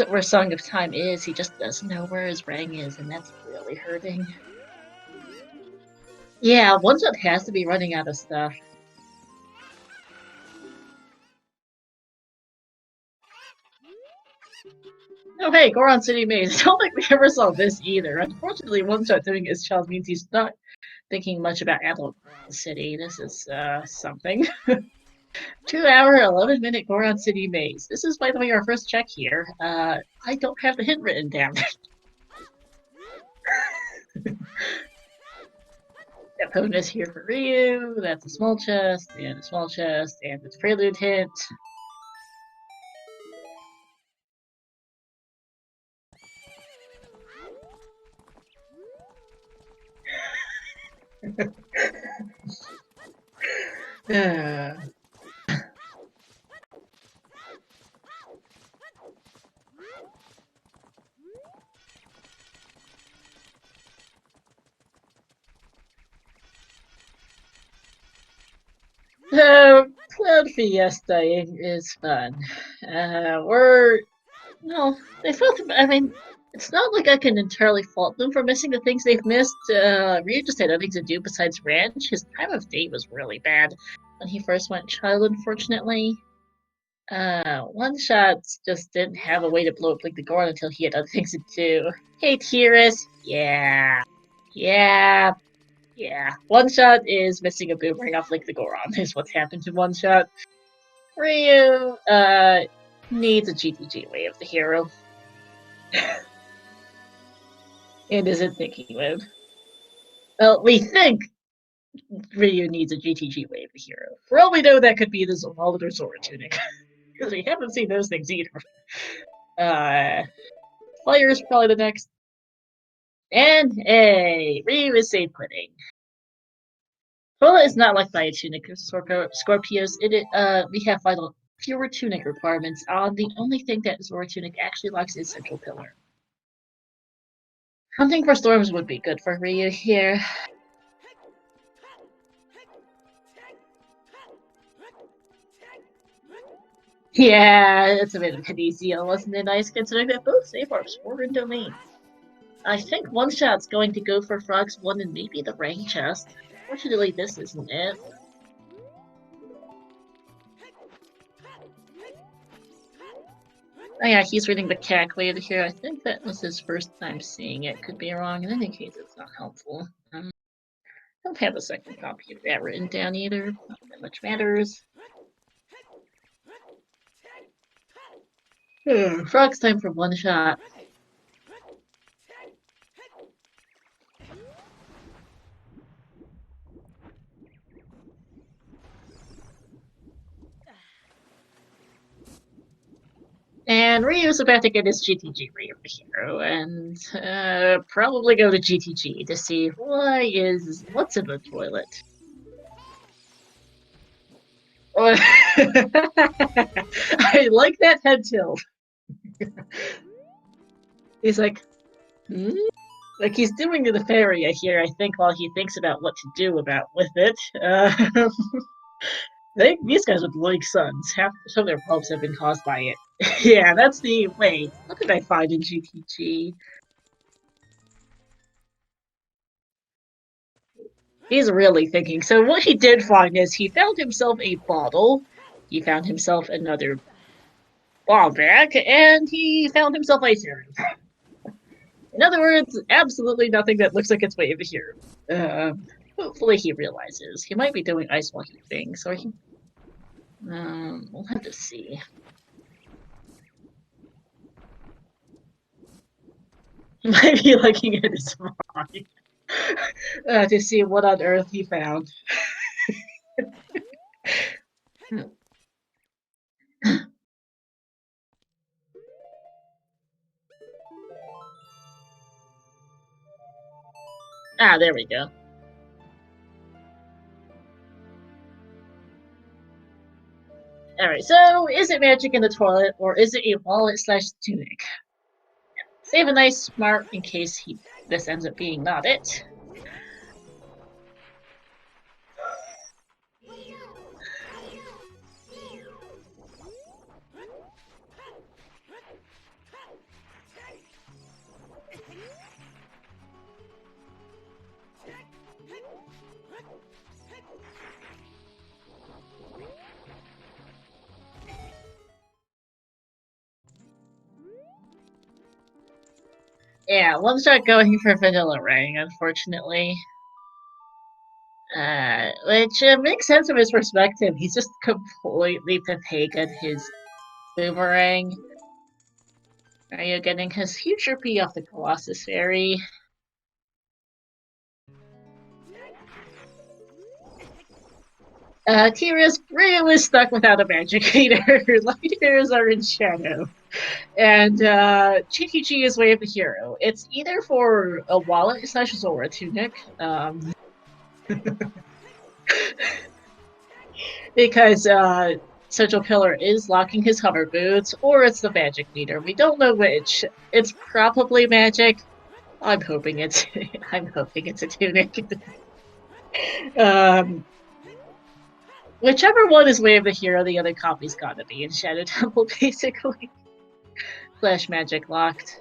where Song of Time is, he just doesn't know where his ring is, and that's really hurting. Yeah, one shot has to be running out of stuff. Oh hey, Goron City Maze. I don't think we ever saw this either. Unfortunately, one shot doing his child means he's not thinking much about Adult City. This is something. 2-hour, 11-minute Goron City Maze. This is, by the way, our first check here. I don't have the hint written down. That bonus here for Ryu. That's a small chest, and a small chest, and it's prelude hint. Cloud Fiesta is fun. They felt. I mean, it's not like I can entirely fault them for missing the things they've missed. Ryu just had nothing to do besides ranch. His time of day was really bad when he first went child, unfortunately. One shots just didn't have a way to blow up like the Goron until he had other things to do. Hey, Tiras. Yeah. Yeah. Yeah. One shot is missing a boomerang off like the Goron, is what's happened to one shot. Ryu, needs a GTG way of the hero. And isn't thinking mode. Well, we think Ryu needs a GTG way of the hero. For all we know, that could be the Wallet or Zora tunic. Because we haven't seen those things either. Fire is probably the next. And hey, Ryu is safe quitting. Tola is not like Fire Tunic Scorpios. We have fewer tunic requirements. The only thing that Zora Tunic actually lacks is Central Pillar. Hunting for storms would be good for Ryu here. Yeah, it's a bit of an easy deal, wasn't it nice considering that both safe orbs were in domain. I think one shot's going to go for Frog's 1 and maybe the rank chest. Fortunately, this isn't it. Oh yeah, he's reading the CAC later here. I think that was his first time seeing it. Could be wrong. In any case, it's not helpful. Don't have a second copy of that written down either. Not that much matters. Frog's time for one shot. And Ryu's about to get his GTG Ryu hero, and probably go to GTG to see what's in the toilet. I like that head tilt. He's like, hmm? Like he's doing the nefarious here, I think, while he thinks about what to do with it. These guys are like suns. Some of their problems have been caused by it. Yeah, that's the wait. What did I find in GTG? He's really thinking. So what he did find is he found himself a bottle. He found himself another ball bag, and he found himself ice serum. In other words, absolutely nothing that looks like it's way over here. Hopefully he realizes. He might be doing ice while he thinks, or he We'll have to see. He might be looking at his phone to see what on earth he found. Ah, there we go. Alright, so is it magic in the toilet, or is it a wallet/tunic? Save a nice smart in case this ends up being not it. Yeah, one shot going for Vanilla Ring, unfortunately. Which makes sense from his perspective. He's just completely pathetic at his boomerang. Are you getting his future P off the Colossus Fairy? Tira's Ryu is stuck without a magic meter. Lighters are in shadow. And GTG is Way of the Hero. It's either for a wallet / or a tunic. Because Central Pillar is locking his hover boots, or it's the magic meter. We don't know which. It's probably magic. I'm hoping it's a tunic. Whichever one is Way of the Hero, the other copy's gotta be in Shadow Temple, basically. Flash magic locked.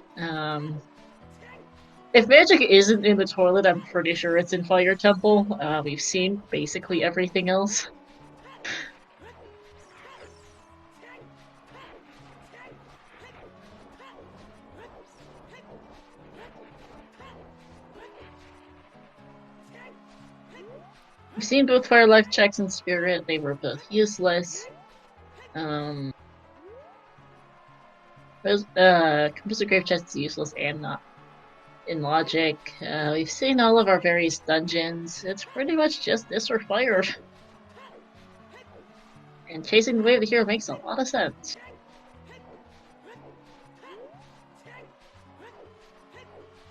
If magic isn't in the toilet, I'm pretty sure it's in Fire Temple. We've seen basically everything else. We've seen both Fire Life checks and Spirit. They were both useless. Composer Grave Chest is useless and not in Logic. We've seen all of our various dungeons. It's pretty much just this or Fire. And chasing the Way of the Hero makes a lot of sense.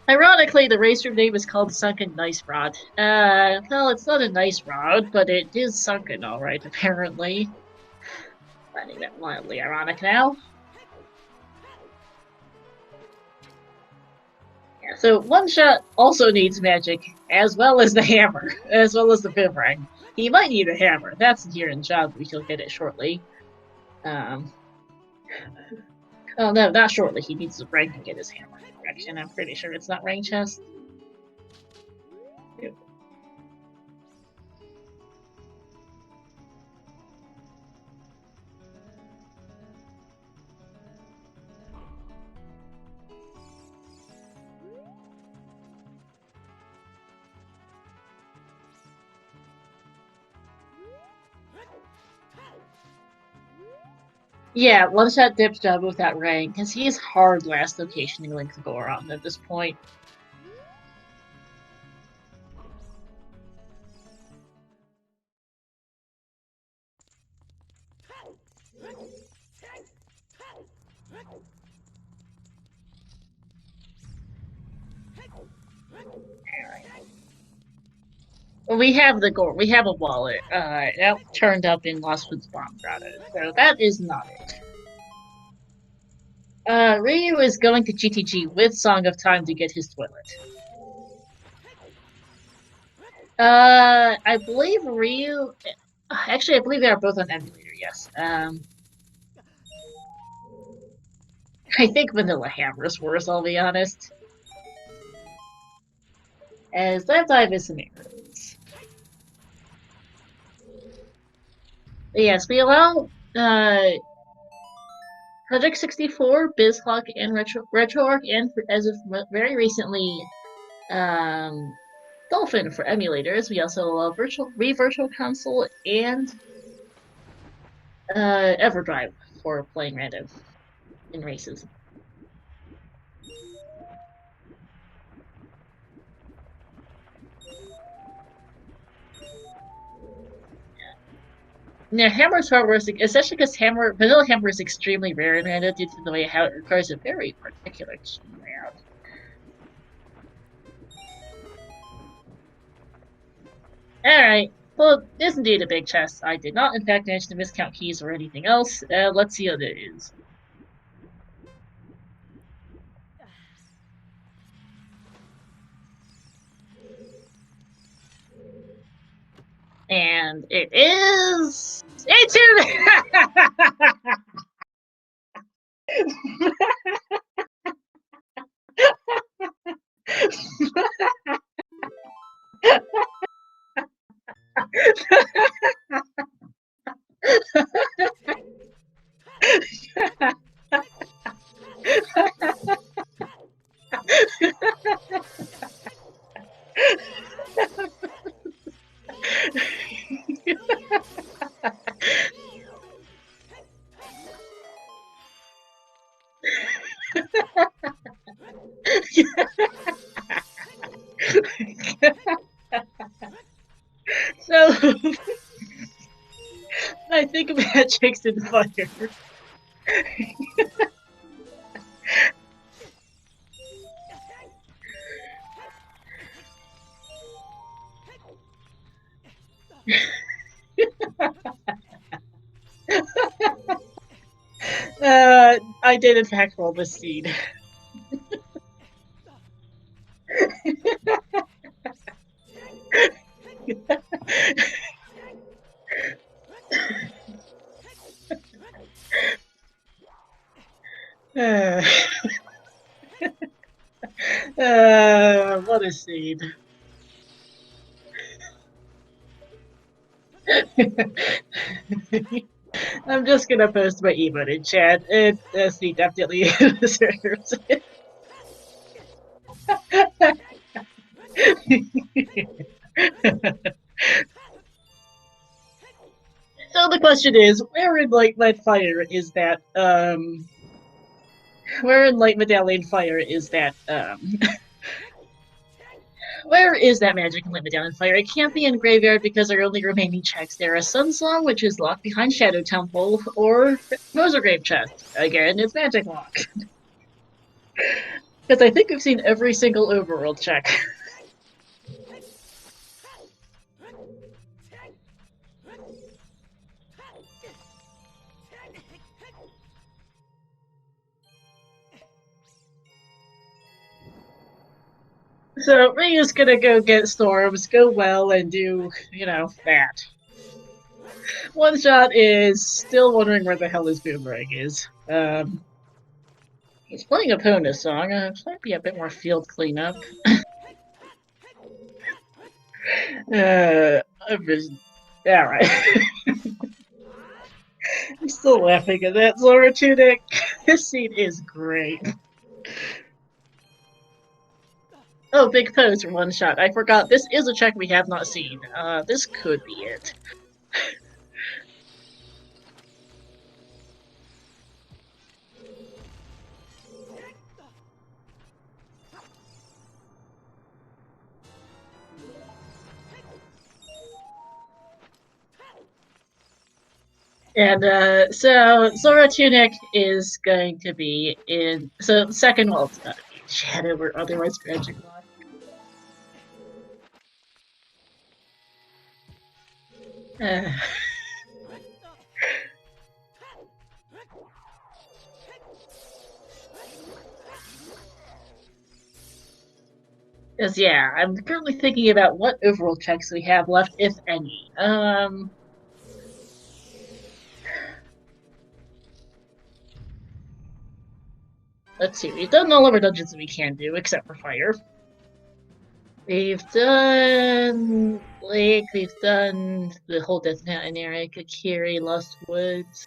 Ironically, the racer name is called Sunken Nice Rod. Well, it's not a nice rod, but it is sunken alright, apparently. Finding that mildly ironic now. Yeah, so One Shot also needs magic, as well as the hammer, as well as the boomerang. He might need a hammer. That's here in job, we shall get it shortly. Oh no, not shortly. He needs a rank to get his hammer. Correction, I'm pretty sure it's not rank chest. Yep. Yeah, One Shot dips job with that rank, because he is hard last locationing Link to go around at this point. We have the gold. We have a wallet. That turned up in Lost Woods Bomb Grotto, so that is not it. Ryu is going to GTG with Song of Time to get his toilet. I believe Ryu. Actually, I believe they are both on emulator. Yes. I think Vanilla Hammer's worse. I'll be honest. As that dive is some arrows. Yes, we allow Project 64, BizClock, and RetroArch, and as of very recently, Dolphin for emulators. We also allow Virtual Console and EverDrive for playing random in races. Yeah, Hammer's hardware, especially because Vanilla Hammer is extremely rare in random due to the way how it requires a very particular key layout. Alright, well, it is indeed a big chest. I did not, in fact, manage to miscount keys or anything else. Let's see what it is. And it is... A2! So, I think about chicks in fire. I did in fact roll the seed. What a seed. I'm just gonna post my emote in chat. He definitely deserves it. So the question is, where in Light Fire is that, where in Light Medallion Fire is that, where is that magic in Light Medallion Fire? It can't be in Graveyard because our only remaining checks there are Sunsong, which is locked behind Shadow Temple, or Mosergrave Chest. Again, it's magic locked. Because I think we've seen every single overworld check. So Ryu's gonna go get Storms, go well, and do, you know, that. One Shot is still wondering where the hell his boomerang is. He's playing a Pona song. Might be a bit more field cleanup. I'm just... Alright. I'm still laughing at that, Zora Tunic. This scene is great. Oh, big pose from One Shot. I forgot. This is a check we have not seen. This could be it. And so Zora Tunic is going to be in. So second wall's gotta be Shadow or otherwise Magic Lock. Because yeah, I'm currently thinking about what overall checks we have left, if any. Let's see. We've done all of our dungeons that we can do, except for fire. We've done Lake. We've done the whole Death Mountain area, Kakiri, Lost Woods.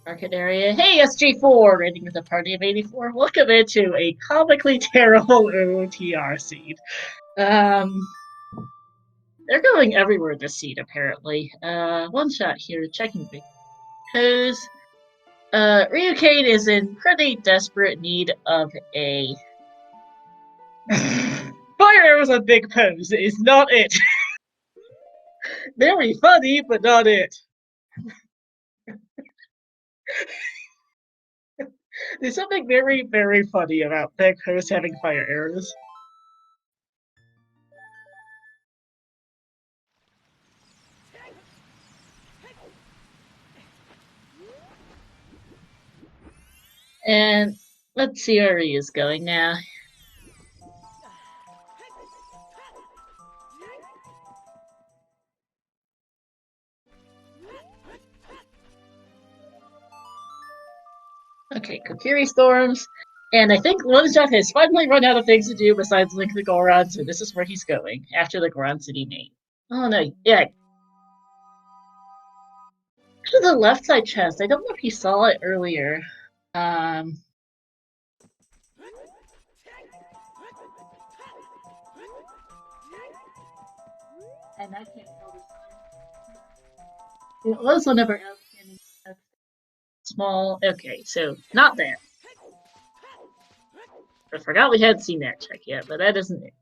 Market area. Hey, SG4! Rating with a party of 84. Welcome into a comically terrible OTR seed. They're going everywhere this seed, apparently. One shot here, checking because RyuuKane is in pretty desperate need of a fire arrows on big pose is not it. Very funny, but not it. There's something very, very funny about big pose having fire arrows. And let's see where he is going now. Okay, Kokiri Storms. And I think Oneshot has finally run out of things to do besides link the Goron, so this is where he's going, after the Goron City mate. Oh no, yeah. To the left side chest. I don't know if you saw it earlier. And I can't tell this time. It was whenever outstanding small. Okay, so not there. I forgot we hadn't seen that check yet, but that isn't it.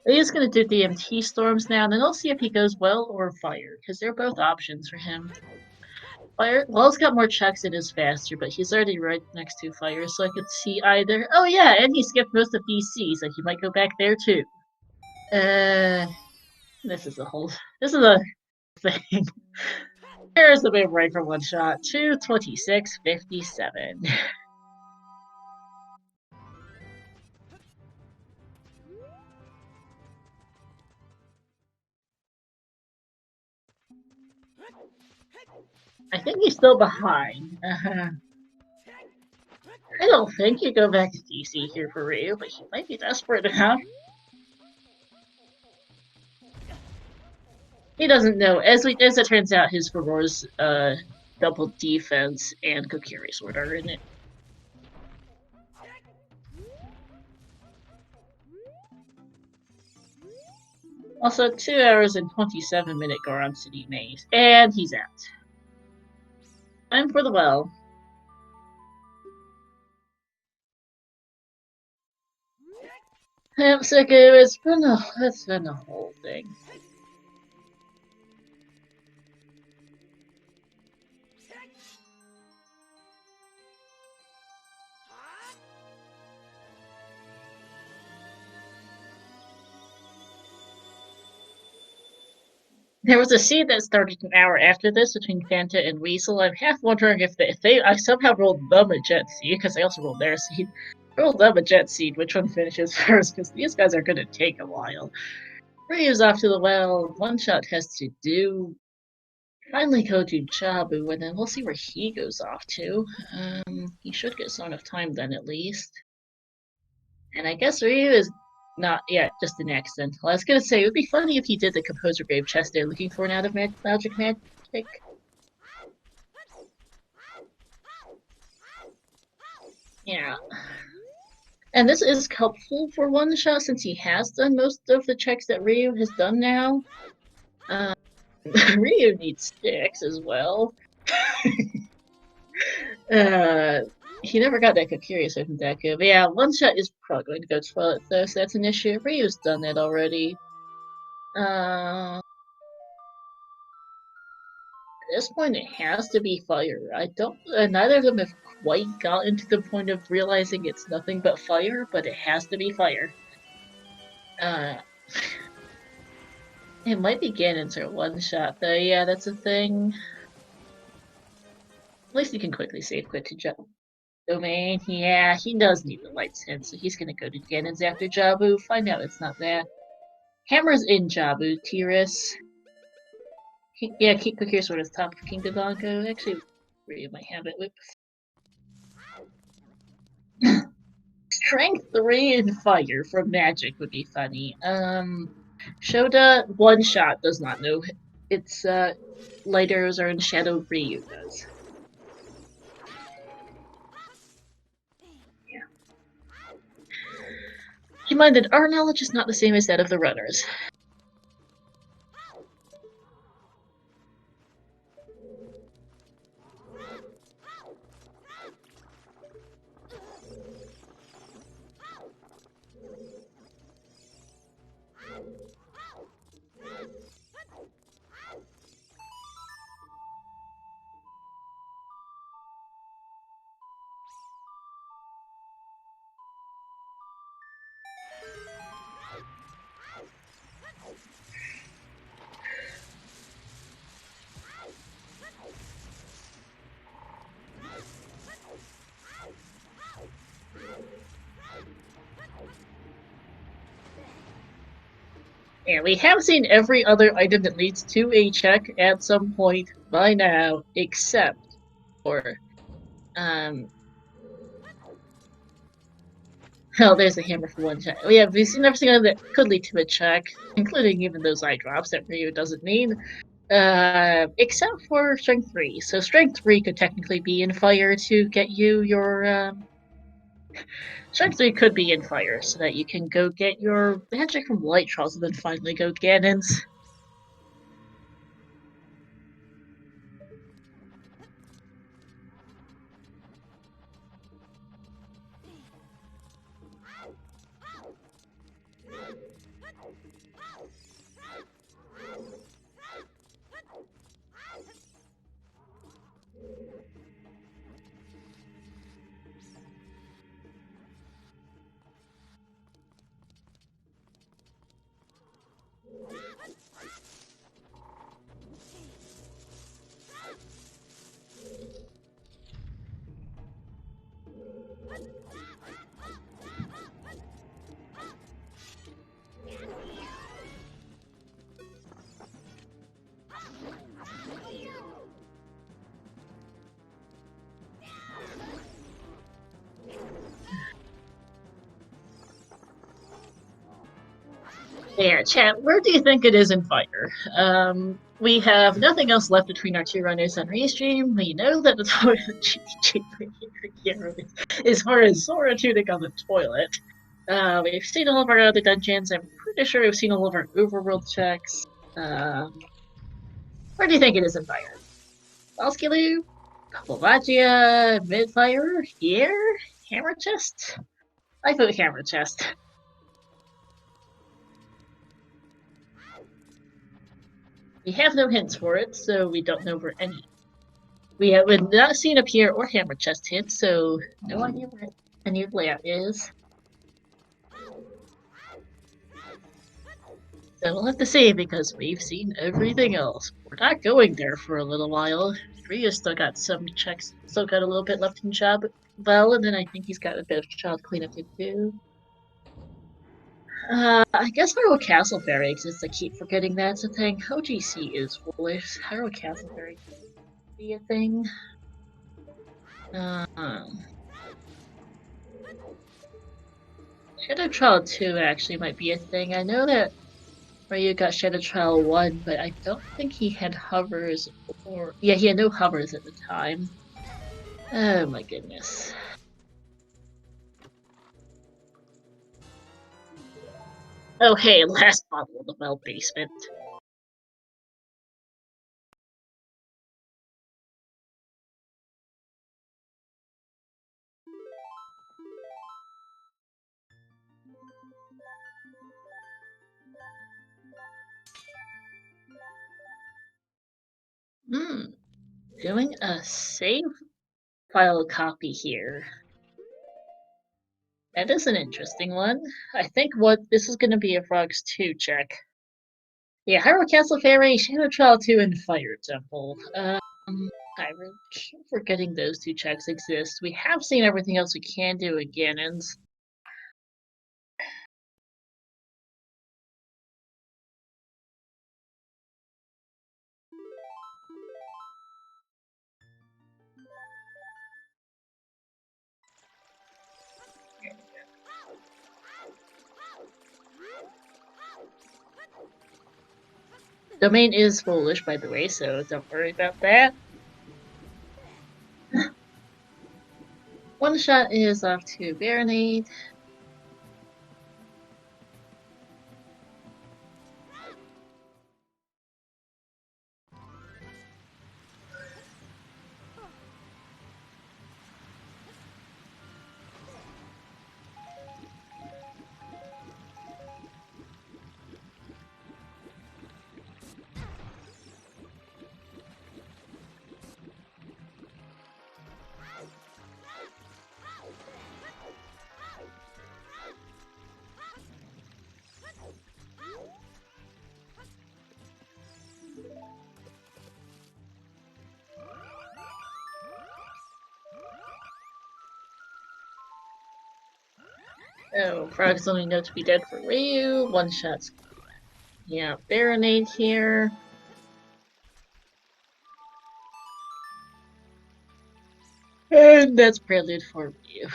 He's gonna do DMT storms now, and then I'll see if he goes well or fire, because they're both options for him. Fire, well, he's got more checks and is faster, but he's already right next to fire, so I could see either. Oh yeah, and he skipped most of BC, so he might go back there too. This is a thing. Here's the big break for one shot. 2:26:57. I think he's still behind. I don't think you go back to DC here for Ryu, but he might be desperate enough. He doesn't know. As it turns out, his Furor's double defense and Kokiri Sword are in it. Also, 2 hours and 27-minute Goron City maze, and he's out. Time for the well. Hamsiku, it's been a whole thing. There was a scene that started an hour after this between Fanta and Weasel. I'm half wondering if I somehow rolled them a jet seed, because I also rolled their seed. Rolled them a jet seed, which one finishes first, because these guys are gonna take a while. Ryu's off to the well. One shot has to do. Finally go to Jabu, and then we'll see where he goes off to. He should get some enough time then, at least. And I guess Ryu is not yet, just an accident. Well, I was gonna say, it would be funny if he did the Composer Grave chest there looking for an out of magic. Yeah. And this is helpful for one shot since he has done most of the checks that Ryu has done now. Ryu needs sticks as well. He never got that Kokiri from Deku. But yeah, one shot is probably going to go toilet though, so that's an issue. Ryu's done that already. At this point, it has to be fire. Neither of them have quite gotten to the point of realizing it's nothing but fire, but it has to be fire. It might be Ganon's or one shot though. Yeah, that's a thing. At least he can quickly save quit to Domain. Yeah, he does need the light sense, so he's gonna go to Ganon's after Jabu. Find out it's not that. Hammer's in Jabu, Tiris. Yeah, keep Kokiri Sword as top of King Dodongo. Actually, Ryu might have it. Whoops. Strength 3 and Fire from Magic would be funny. Shoda, one shot, does not know. Its light arrows are in Shadow, Ryu does. Keep in mind that our knowledge is not the same as that of the runners. And we have seen every other item that leads to a check at some point by now, except for, oh, there's a hammer for one check. Yeah, we've seen everything that could lead to a check, including even those eye drops that Ryu doesn't need, except for Strength 3. So Strength 3 could technically be in fire to get you your, Strength 3 could be in fire, so that you can go get your magic from Light Trials and then finally go Ganon's. There, chat, where do you think it is in fire? We have nothing else left between our two runners on Restream. We know that the toilet here is Horizora Tunic on the toilet. We've seen all of our other dungeons. I'm pretty sure we've seen all of our overworld checks. Where do you think it is in fire? Valskilu? Kovagia? Midfire? Here? Hammer chest? I vote hammer chest. We have no hints for it, so we don't know where any. We have not seen a pier or hammer chest hint, so no idea where any of layout is. So we'll have to see, because we've seen everything else. We're not going there for a little while. Ryu still got some checks, still got a little bit left in job well, and then I think he's got a bit of child cleanup to do. I guess Hyrule Castle Fairy exists. I keep forgetting that's a thing. OGC is foolish. Hyrule Castle Fairy could be a thing. Shadow Trial 2 actually might be a thing. I know that Ryu got Shadow Trial 1, but I don't think he had hovers or... Yeah, he had no hovers at the time. Oh my goodness. Oh hey, last bottle of the well basement. Doing a save file copy here. That is an interesting one. I think this is going to be a Frogs 2 check. Yeah, Hyrule Castle Fairy, Shadow Trial 2, and Fire Temple. I keep forgetting those two checks exist. We have seen everything else we can do at Ganon's. Domain is foolish, by the way, so don't worry about that. One shot is off to Baronade. Oh, Frog's only known to be dead for Ryu. One shots. Yeah, Baronade here. And that's Prelude for Ryu.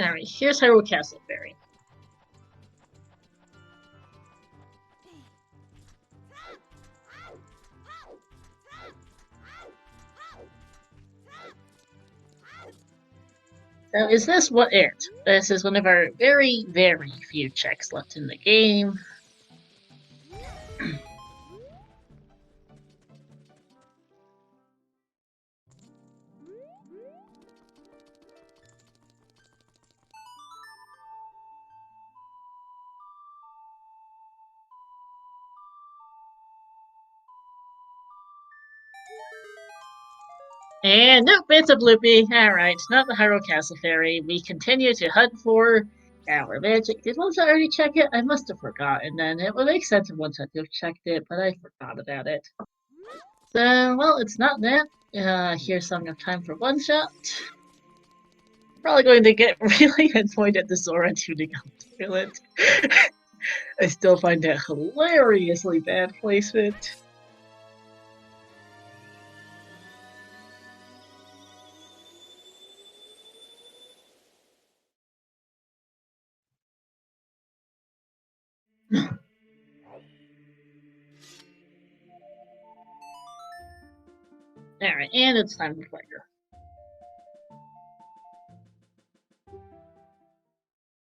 Alright, here's Hyrule Castle Fairy. So is this what it? This is one of our very, very few checks left in the game. And nope, it's a bloopy. Alright, not the Hyrule Castle Fairy. We continue to hunt for our magic. Did once I already check it? I must have forgotten then. It would make sense if once I have checked it, but I forgot about it. So, well, it's not that. Here's Song of Time for one shot. Probably going to get really annoyed at the Zora tuning up toilet. I still find that hilariously bad placement. Alright, and it's time to fire.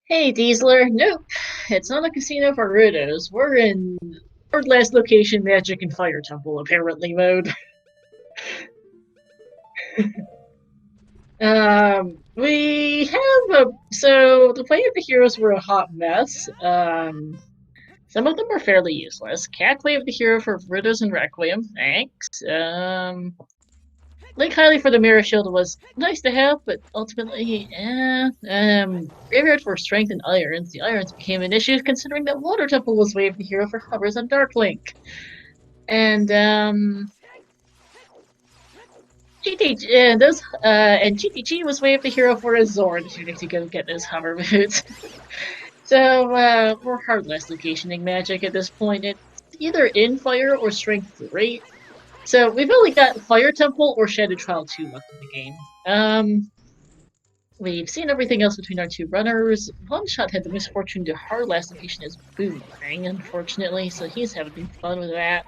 Hey, Dieseler. Nope. It's not a casino for Rudos. We're in third last location magic and fire temple, apparently, mode. We have so the play of the heroes were a hot mess. Some of them were fairly useless. Cat Play of the Hero for Rudos and Requiem, thanks. Link Highly for the Mirror Shield was nice to have, but ultimately, Graveyard for Strength and Irons. The Irons became an issue considering that Water Temple was Way of the Hero for Hovers on Dark Link. And, GTG was Way of the Hero for a Zord to go get those hover boots. So, we're hardless locationing magic at this point. It's either in Fire or Strength 3. So we've only got Fire Temple or Shadow Trial 2 left in the game. We've seen everything else between our two runners. One Shot had the misfortune to hard last location as Boomerang, unfortunately, so he's having fun with that.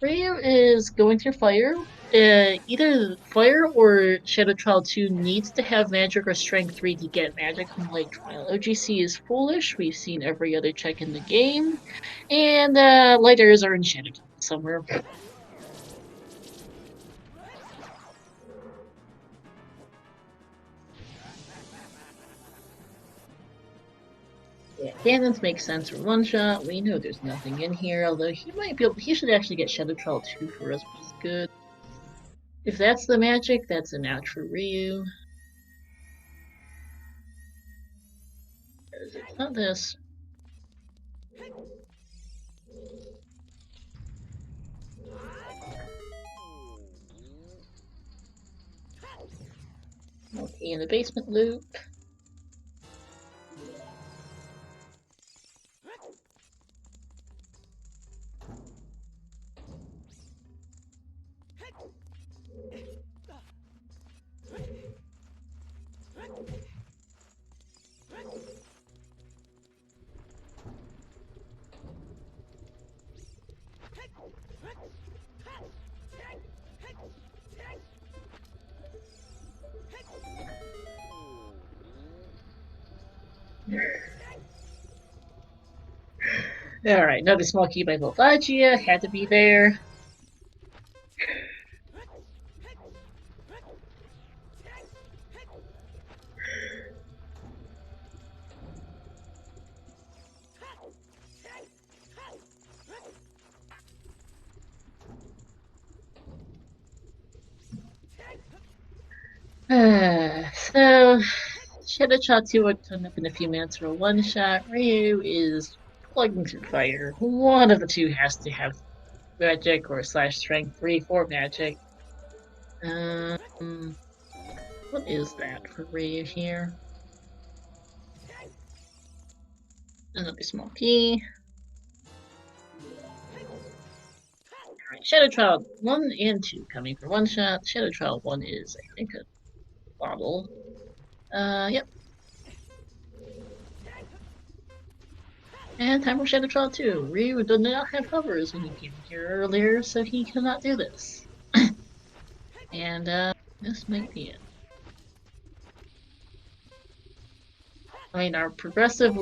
Ryu is going through Fire. Either Fire or Shadow Trial 2 needs to have Magic or Strength 3 to get Magic from Light Trial. OGC is foolish. We've seen every other check in the game. And Lighters are in Shadow Trial somewhere. Yeah, cannons make sense for one shot. We know there's nothing in here, although he might be able. He should actually get Shadow Trial 2 for us, which is good. If that's the magic, that's a match for Ryu. It's not this. Okay, in the basement loop. Alright, another small key by Volvagia. Had to be there. So, SGLIVE would turn up in a few minutes for a one-shot. Ryu is plugging through fire. One of the two has to have magic or slash strength 3 for magic. What is that for Ryu here? Another small key. Alright, SGLIVE 1 and 2 coming for one shot. SGLIVE 1 is, I think, a bottle. Yep. And time for SGLIVE 2. Ryu did not have hovers when he came here earlier, so he cannot do this. And, this might be it. I mean, our progressive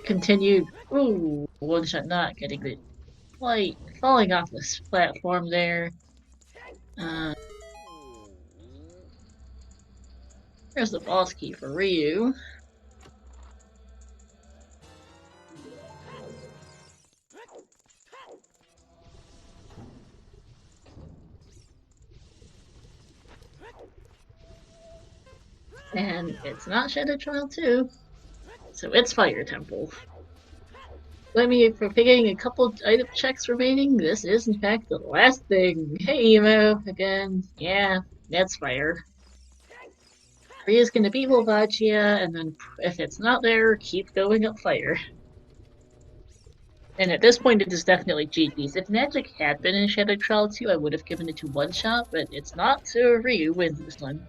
continued, one shot not getting the light, falling off this platform there. Here's the boss key for Ryu. And it's not Shadow Trial 2, so it's Fire Temple. Let me, for picking a couple item checks remaining, this is in fact the last thing. Hey Emo, again, yeah, that's fire. Ryu's gonna beat Volvagia, and then if it's not there, keep going up fire. And at this point, it is definitely GG's. If Magic had been in Shadow Trial 2, I would have given it to one shot, but it's not, so Ryu wins this one.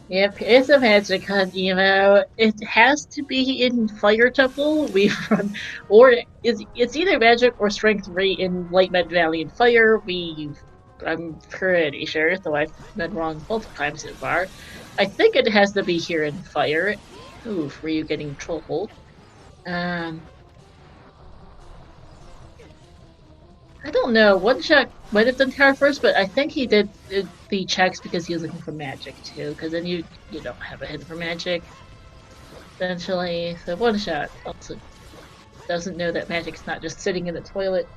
Yep, it's a magic hunt, It has to be in Fire Temple. We've run, or it's either magic or strength 3 in Light Valley and Fire. I'm pretty sure, though I've been wrong multiple times so far. I think it has to be here in Fire. Oof, Ryu getting trolled. I don't know. One check might have done tower first, but I think he did the checks because he was looking for magic too. Because then you don't have a hit for magic. Essentially, so one shot also doesn't know that magic's not just sitting in the toilet.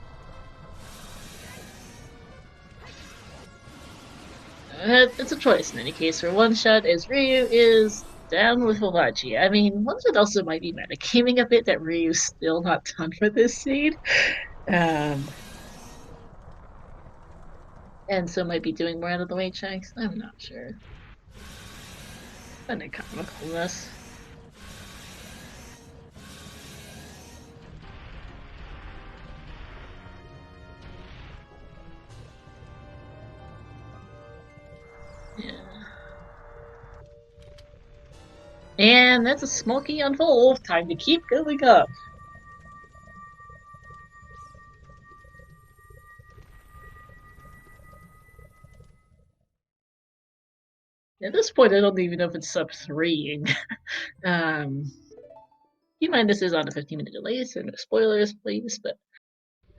It's a choice in any case. For one shot, as Ryu is down with Volvagia. I mean, one shot also might be metagaming a bit that Ryu's still not done for this seed. And so might be doing more out of the way checks. I'm not sure. Kind of comicalness. Yeah. And that's a smoky unfold. Time to keep going up. At this point, I don't even know if it's sub 3. Keep in mind this is on a 15-minute delay, so no spoilers, please. But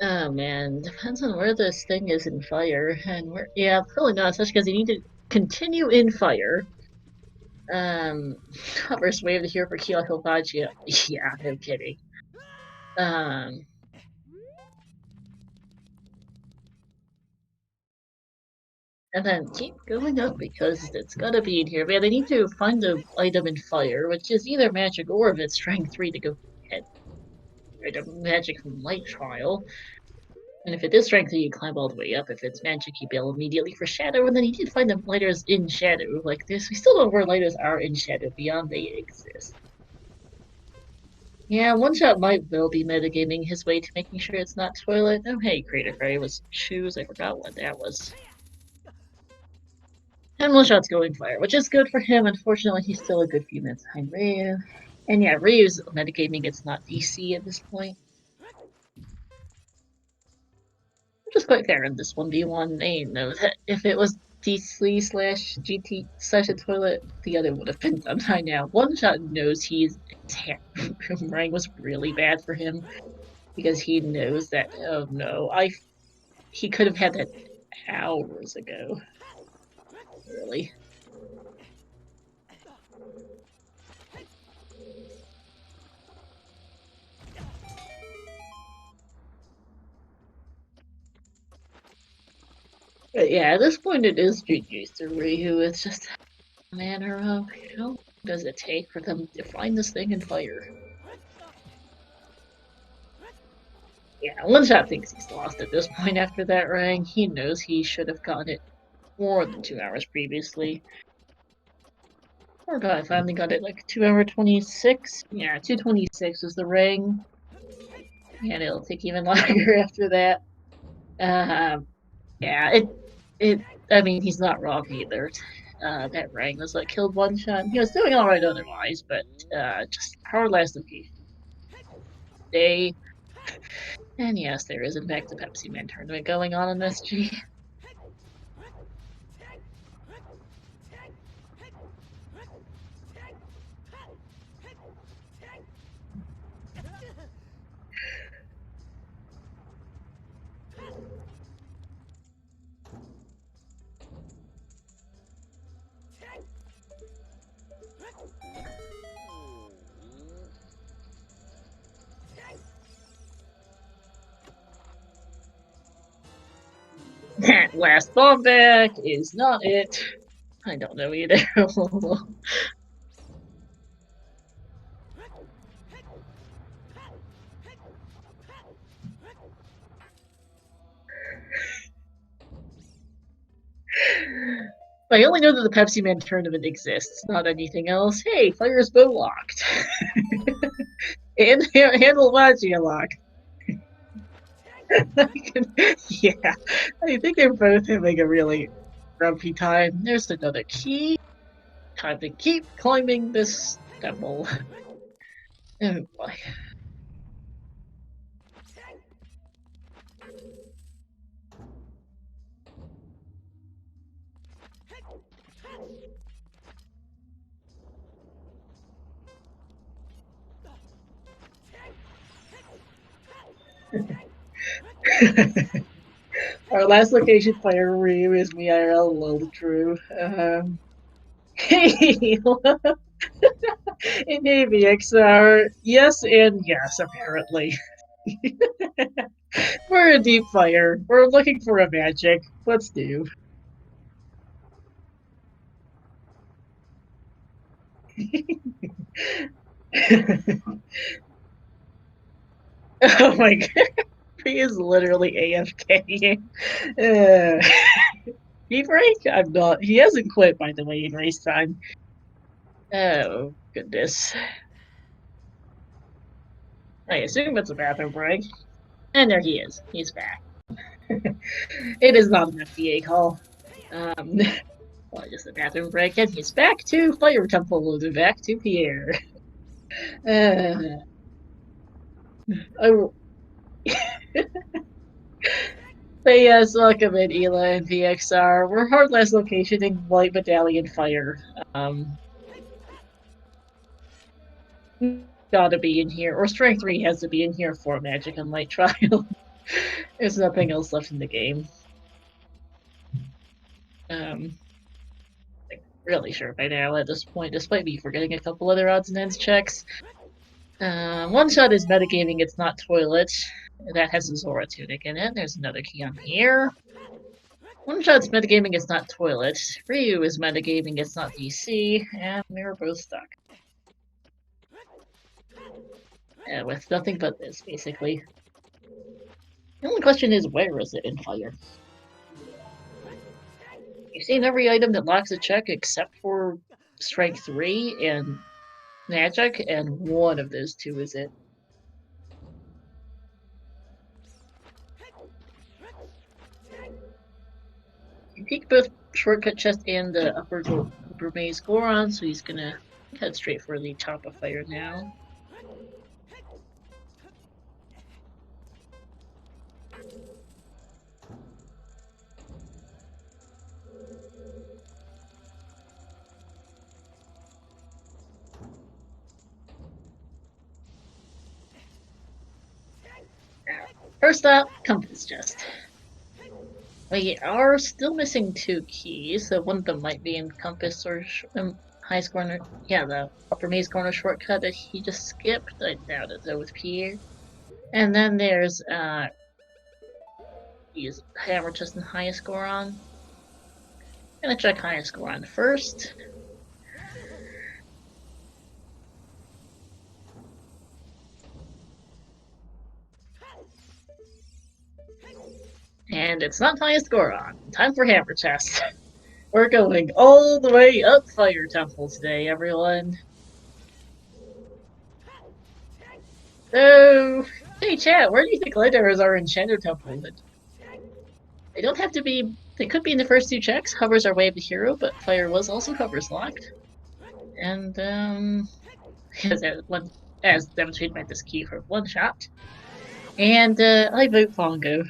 oh man, depends on where this thing is in fire, and where. Yeah, probably not, especially because you need to continue in fire. First wave to here for Kyoto Bagia. Yeah, no kidding. And then keep going up because it's gotta be in here. But they need to find the item in fire, which is either magic or if it's strength 3 to go get magic from light trial. And if it is strength 3, you climb all the way up. If it's magic, you bail immediately for shadow, and then you need to find the lighters in shadow. Like this, we still don't know where lighters are in shadow beyond they exist. Yeah, one shot might well be metagaming his way to making sure it's not toilet. Oh hey, Crater Fairy was shoes, I forgot what that was. And one shot's going fire, which is good for him. Unfortunately, he's still a good few minutes behind Ryu. And yeah, Ryu's metagaming, it's not DC at this point. Which is quite fair in this 1v1. They know that if it was GT slash GT slash a toilet, the other would have been done by now. One Shot knows his rank was really bad for him because he knows that, oh no, he could have had that hours ago. Really. But yeah, at this point it is GG's to Ryu. It's just a matter of how long does it take for them to find this thing and fire. Yeah, One Shot thinks he's lost at this point after that rank. He knows he should have gotten it more than 2 hours previously. Poor guy finally got it like 2 hour 26. Yeah, 2:26 was the ring. And it'll take even longer after that. Yeah, I mean, he's not wrong either. That ring was what killed One Shot. He was doing alright otherwise, but just hard last location. Day. And yes, there is in fact a Pepsi Man tournament going on in SG. That last bomb back is not it. I don't know either. I only know that the Pepsi Man tournament exists, not anything else. Hey, fire's bow locked. And handle Magia locked. Yeah, I think they're both having a really grumpy time. There's another key. Time to keep climbing this temple. Oh boy. Our last location player Ryu is me IRL lol true. Hey, in AVXR, yes and yes, apparently. We're a deep fire. We're looking for a magic. Let's do. Oh my god. He is literally AFK. He break? I'm not. He hasn't quit, by the way, in race time. Oh, goodness. I assume it's a bathroom break. And there he is. He's back. It is not an FDA call. Well, just a bathroom break, and he's back to Fire Temple, back to Pierre. Oh. But yes, welcome in Ela and VXR. We're hard last location in White Medallion Fire. Gotta be in here, or Strength 3 has to be in here for Magic and Light Trial. There's nothing else left in the game. Really sure by now at this point, despite me forgetting a couple other odds and ends checks. One Shot is metagaming, it's not toilet. That has a Zora tunic in it. There's another key on here. One Shot's metagaming, it's not toilet. Ryu is metagaming, it's not DC, and we were both stuck. With nothing but this, basically. The only question is, where is it in Fire? You've seen every item that locks a check except for Strength 3 and Magic, and one of those two is it. You peek both shortcut chest and the upper maze Goron, so he's gonna head straight for the top of Fire now. First up, compass chest. We are still missing 2 keys, so one of them might be in compass or highest corner. Yeah, the upper maze corner shortcut that he just skipped. I doubt it though with Pierre. And then there's use hammer chest and highest score on. Gonna check highest score on first. And it's not highest score on. Time for hammer chest. We're going all the way up Fire Temple today, everyone. So, hey chat, where do you think light arrows are in Shadow Temple? They don't have to be. They could be in the first 2 checks. Hovers are way of the hero, but fire was also hovers locked. And as demonstrated by this key for one shot. And I vote Pongo.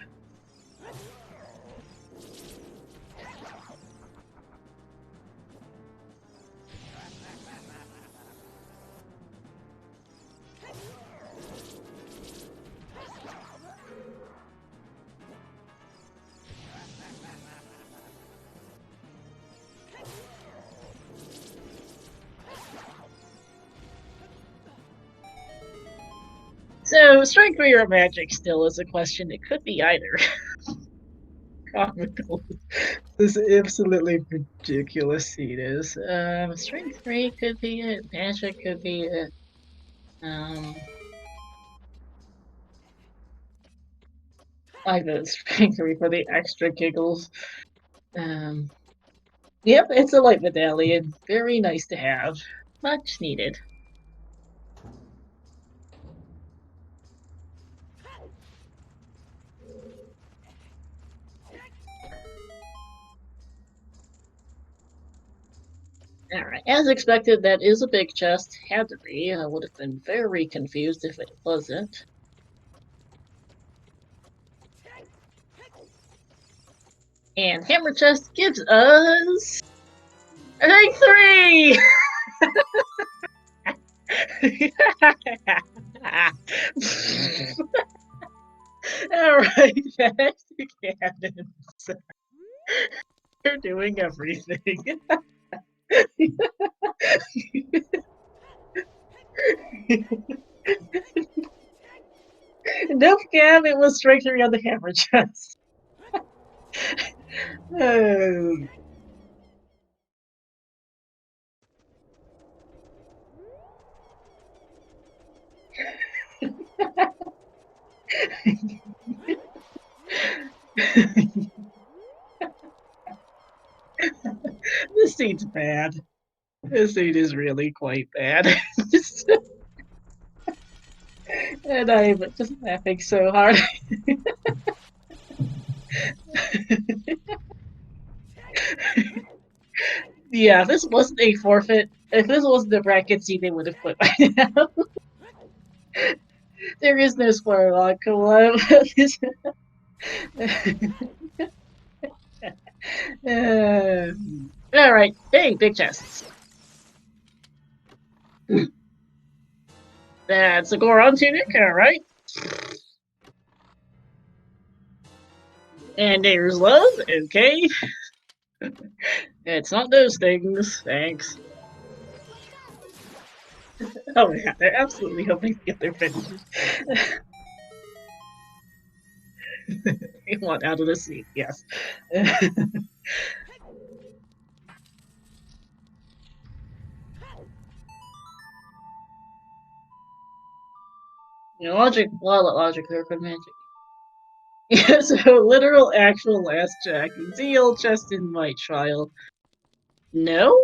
So, strength 3 or magic still is a question. It could be either. Comical. This is absolutely ridiculous. It is. Strength 3 could be it. Magic could be it. I vote strength 3 for the extra giggles. Yep, it's a light medallion. Very nice to have. Much needed. Alright, as expected, that is a big chest. Had to be. I would have been very confused if it wasn't. And hammer chest gives us rank 3! Alright, back to cannons. They're doing everything. Nope, Cam, it was straight through on the hammer chest. Oh. This scene's bad. This scene is really quite bad. And I'm just laughing so hard. Yeah, if this wasn't a forfeit, if this wasn't a bracket scene, they would have quit by now. There is no spoiler log collab. Alright, hey, big chests. That's a Goron tunic, alright. And there's love, okay. It's not those things, thanks. Oh yeah, they're absolutely hoping to get their finishes. They want out of the seat, yes. You know, logic, logic there for magic. Yeah, so literal actual last check. Zeal chest in my trial. No?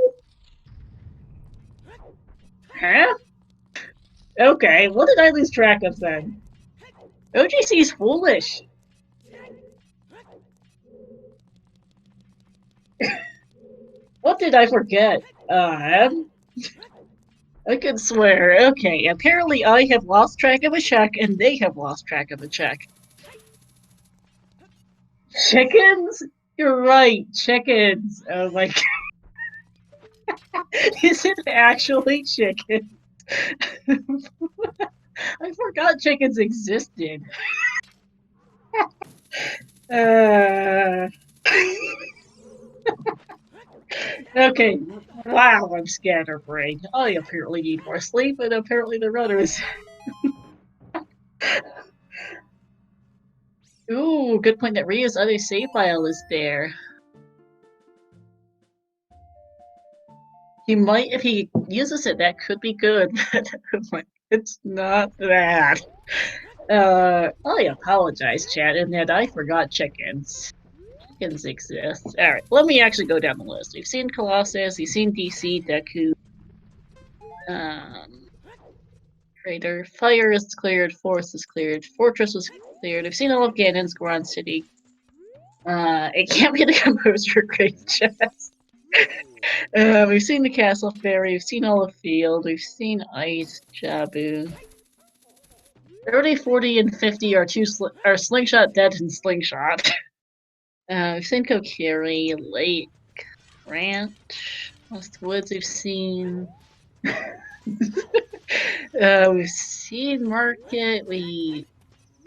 Huh? Okay, what did I lose track of then? OGC's foolish. What did I forget? I could swear. Okay, apparently I have lost track of a check and they have lost track of a check. Chickens? You're right, chickens. Oh my god. Is it actually chickens? I forgot chickens existed. Okay, wow, I'm scatterbrained. I apparently need more sleep, and apparently the runners. Ooh, good point that Ryu's other save file is there. He might, if he uses it, that could be good. It's not that. I apologize, chat, and that I forgot chickens. Chickens exist. Alright, let me actually go down the list. We've seen Colossus, we've seen DC, Deku, Crater, Fire is cleared, Forest is cleared, Fortress was cleared. We've seen all of Ganon's Goron City. It can't be the Composer Great Chest. We've seen the Castle Fairy, we've seen all of Field, we've seen Ice, Jabu. 30, 40, and 50 are are Slingshot, Dead, and Slingshot. We've seen Kokiri, Lake, Ranch, Lost Woods, we've seen... we've seen Market,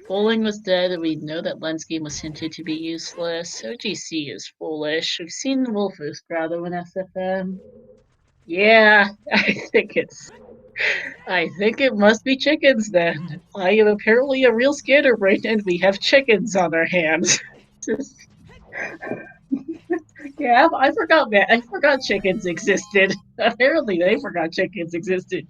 Bowling was dead, and we know that Lens Game was hinted to be useless. OGC is foolish. We've seen the Wolfus Grotto in SFM. Yeah, I think it must be chickens then. I am apparently a real scatterbrain, and we have chickens on our hands. Yeah, I forgot that. I forgot chickens existed. Apparently, they forgot chickens existed.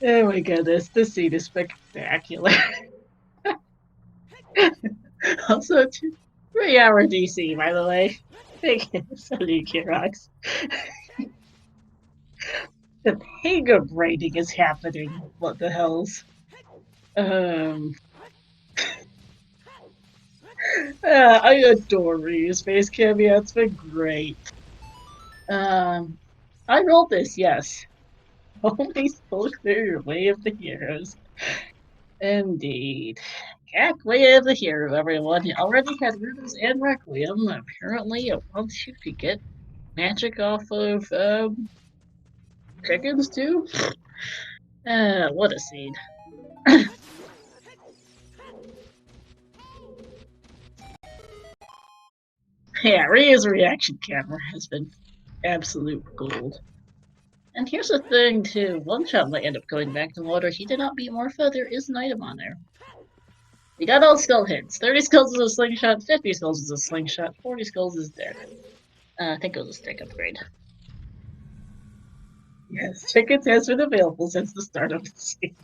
Oh my goodness, this scene is spectacular. Also, 3-hour DC, by the way. Thank you, Kirox. The pega braiding is happening. What the hells? I adore Ryu's face cameo. It's been great. I rolled this, yes. Only spoke their way of the heroes. Indeed. Gak way of the hero, everyone. He already had Rivers and Requiem. Apparently, it wants you to get magic off of chickens too. What a scene. Yeah, Ryu's reaction camera has been absolute gold. And here's the thing too, One Shot might end up going back to water. He did not beat Morpho, there is an item on there. We got all skull hits. 30 skulls is a slingshot, 50 skulls is a slingshot, 40 skulls is dead. I think it was a stick upgrade. Yes, chickens has been available since the start of the season.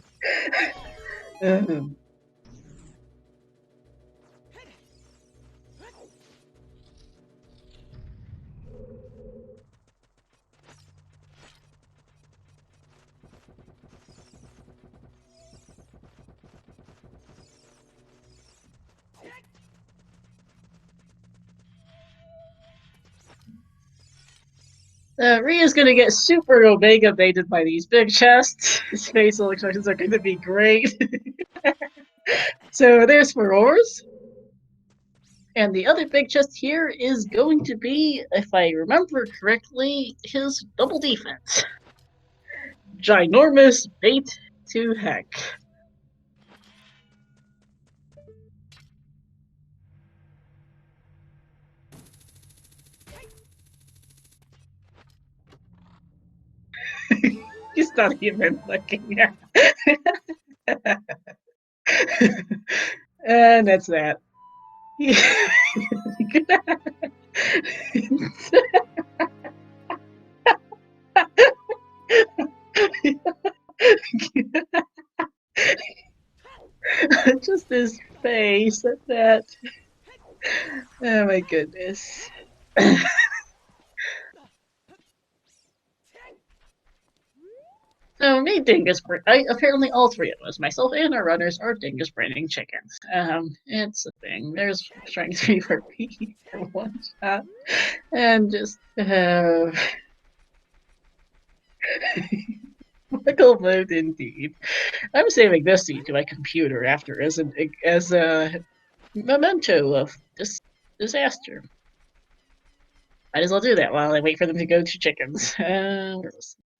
Ryu's gonna get super Omega baited by these big chests. His facial expressions are gonna be great. So there's Furores. And the other big chest here is going to be, if I remember correctly, his double defense. Ginormous bait to heck. He's not even looking at. And that's that. Just his face at that. Oh my goodness. So me dingus apparently all three of us, myself and our runners, are dingus braining chickens. It's a thing. There's trying to be for P for one shot. And just Michael mode indeed. I'm saving this scene to my computer after as a memento of this disaster. Might as well do that while I wait for them to go to chickens.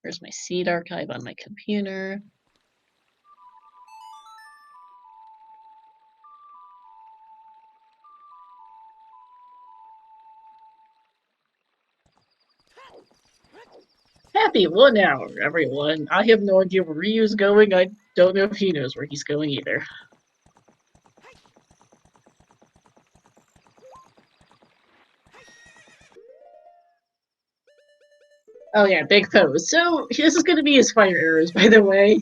Where's my seed archive on my computer? Happy 1 hour, everyone. I have no idea where Ryu's going. I don't know if he knows where he's going either. Oh yeah, big pose. So this is going to be his fire arrows, by the way.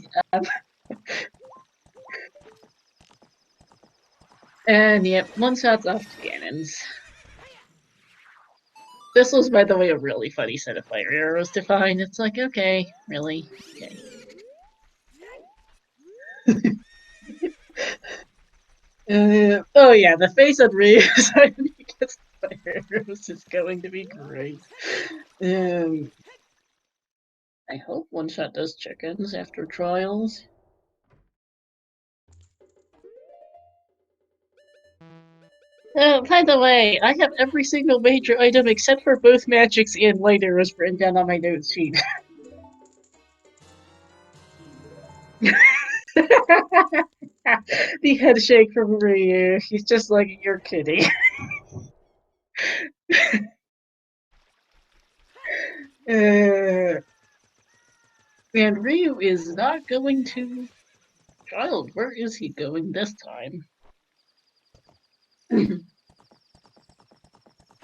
And yep, one shot's off to cannons. This was, by the way, a really funny set of fire arrows to find. It's like, okay, really? Okay. Oh yeah, the face on Ryu when he gets the fire arrows is going to be great. I hope One Shot does chickens after trials. By the way, I have every single major item except for both magics and light arrows written down on my note sheet. The head shake from Ryu. He's just like, you're kidding. And Ryu is not going to Child. Where is he going this time?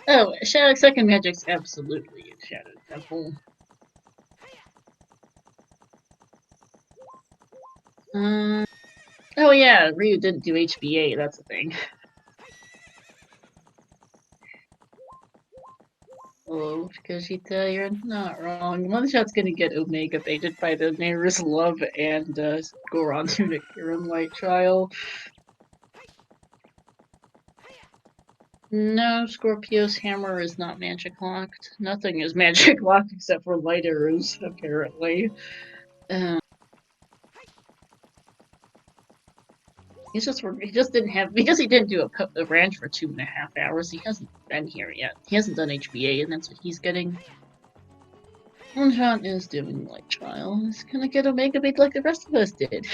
Oh, Shadow Second Magic's absolutely in Shadow Temple. Oh yeah, Ryu didn't do HBA, that's a thing. Oh, Kashita, you're not wrong. One Shot's gonna get Omega baited by the Neighbor's Love and Goron Tunic Kirin Light Trial. No, Scorpio's hammer is not magic locked. Nothing is magic locked except for light arrows, apparently. He just didn't have, because he didn't do a ranch for 2.5 hours, he hasn't been here yet. He hasn't done HBA, and that's what he's getting. Oneshot is doing light trial. He's gonna get Omega bait like the rest of us did.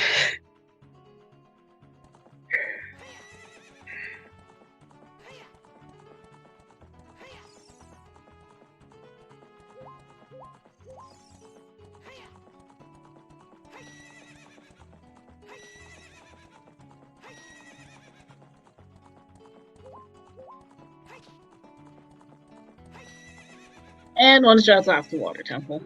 And One Shot's off to Water Temple.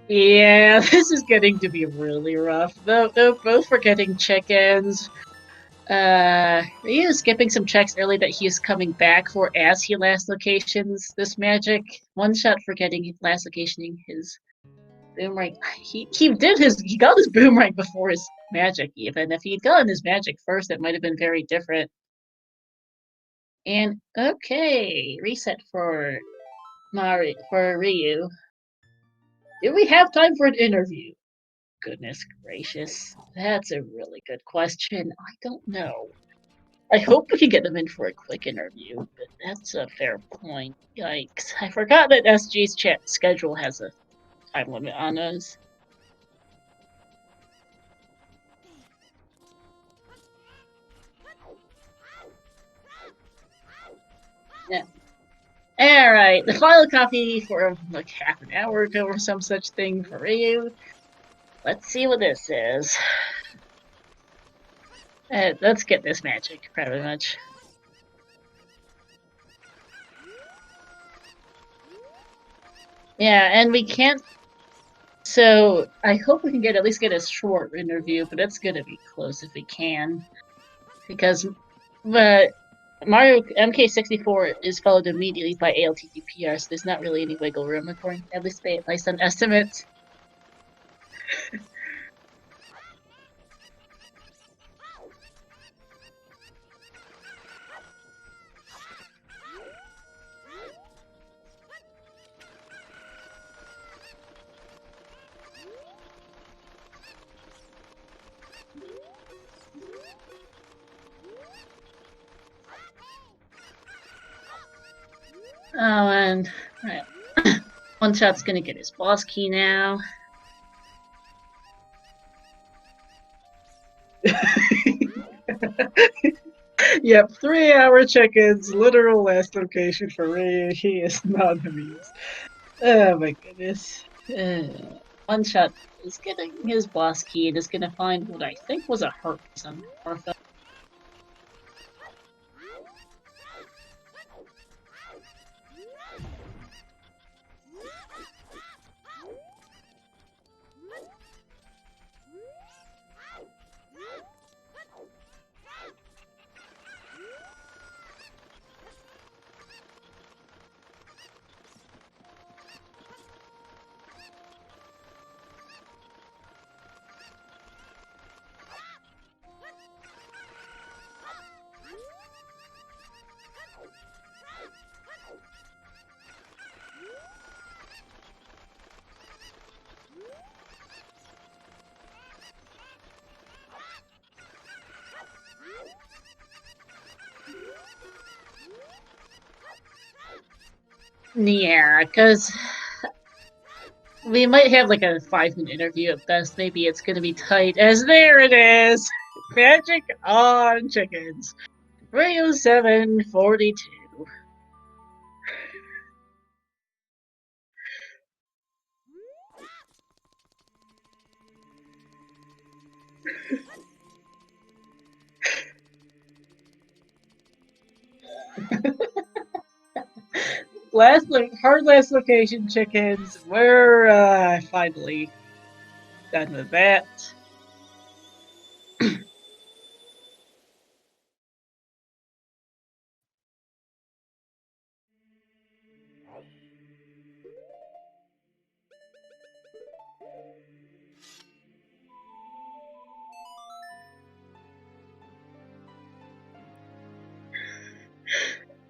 Yeah, this is getting to be really rough. They're both forgetting chickens. He is skipping some checks early that he is coming back for as he last locations this magic. One Shot forgetting last locationing his boomerang. He got his boomerang before his magic even. If he'd gotten his magic first, it might have been very different. And okay, reset for Ryu. Do we have time for an interview? Goodness gracious, that's a really good question. I don't know. I hope we can get them in for a quick interview, but that's a fair point. Yikes. I forgot that SG's chat schedule has a time limit on us. Yeah. Alright, the final copy for like half an hour ago or some such thing for Ryu. Let's see what this is. Let's get this magic, pretty much. Yeah, and we can't. So I hope we can at least get a short interview, but it's gonna be close if we can, because Mario MK64 is followed immediately by ALTTPR, so there's not really any wiggle room, according at least based on estimates. Oh, and right. Oneshot's gonna get his boss key now. Yep, 3-hour check-ins, literal last location for Ryu. He is not amused. Oh my goodness. Oneshot is getting his boss key and is gonna find what I think was a heart on Martha. Yeah, because we might have like a 5-minute interview at best. Maybe it's gonna be tight. As there it is, magic on chickens. Ryu-742. Hard last location chickens. We're finally done with that.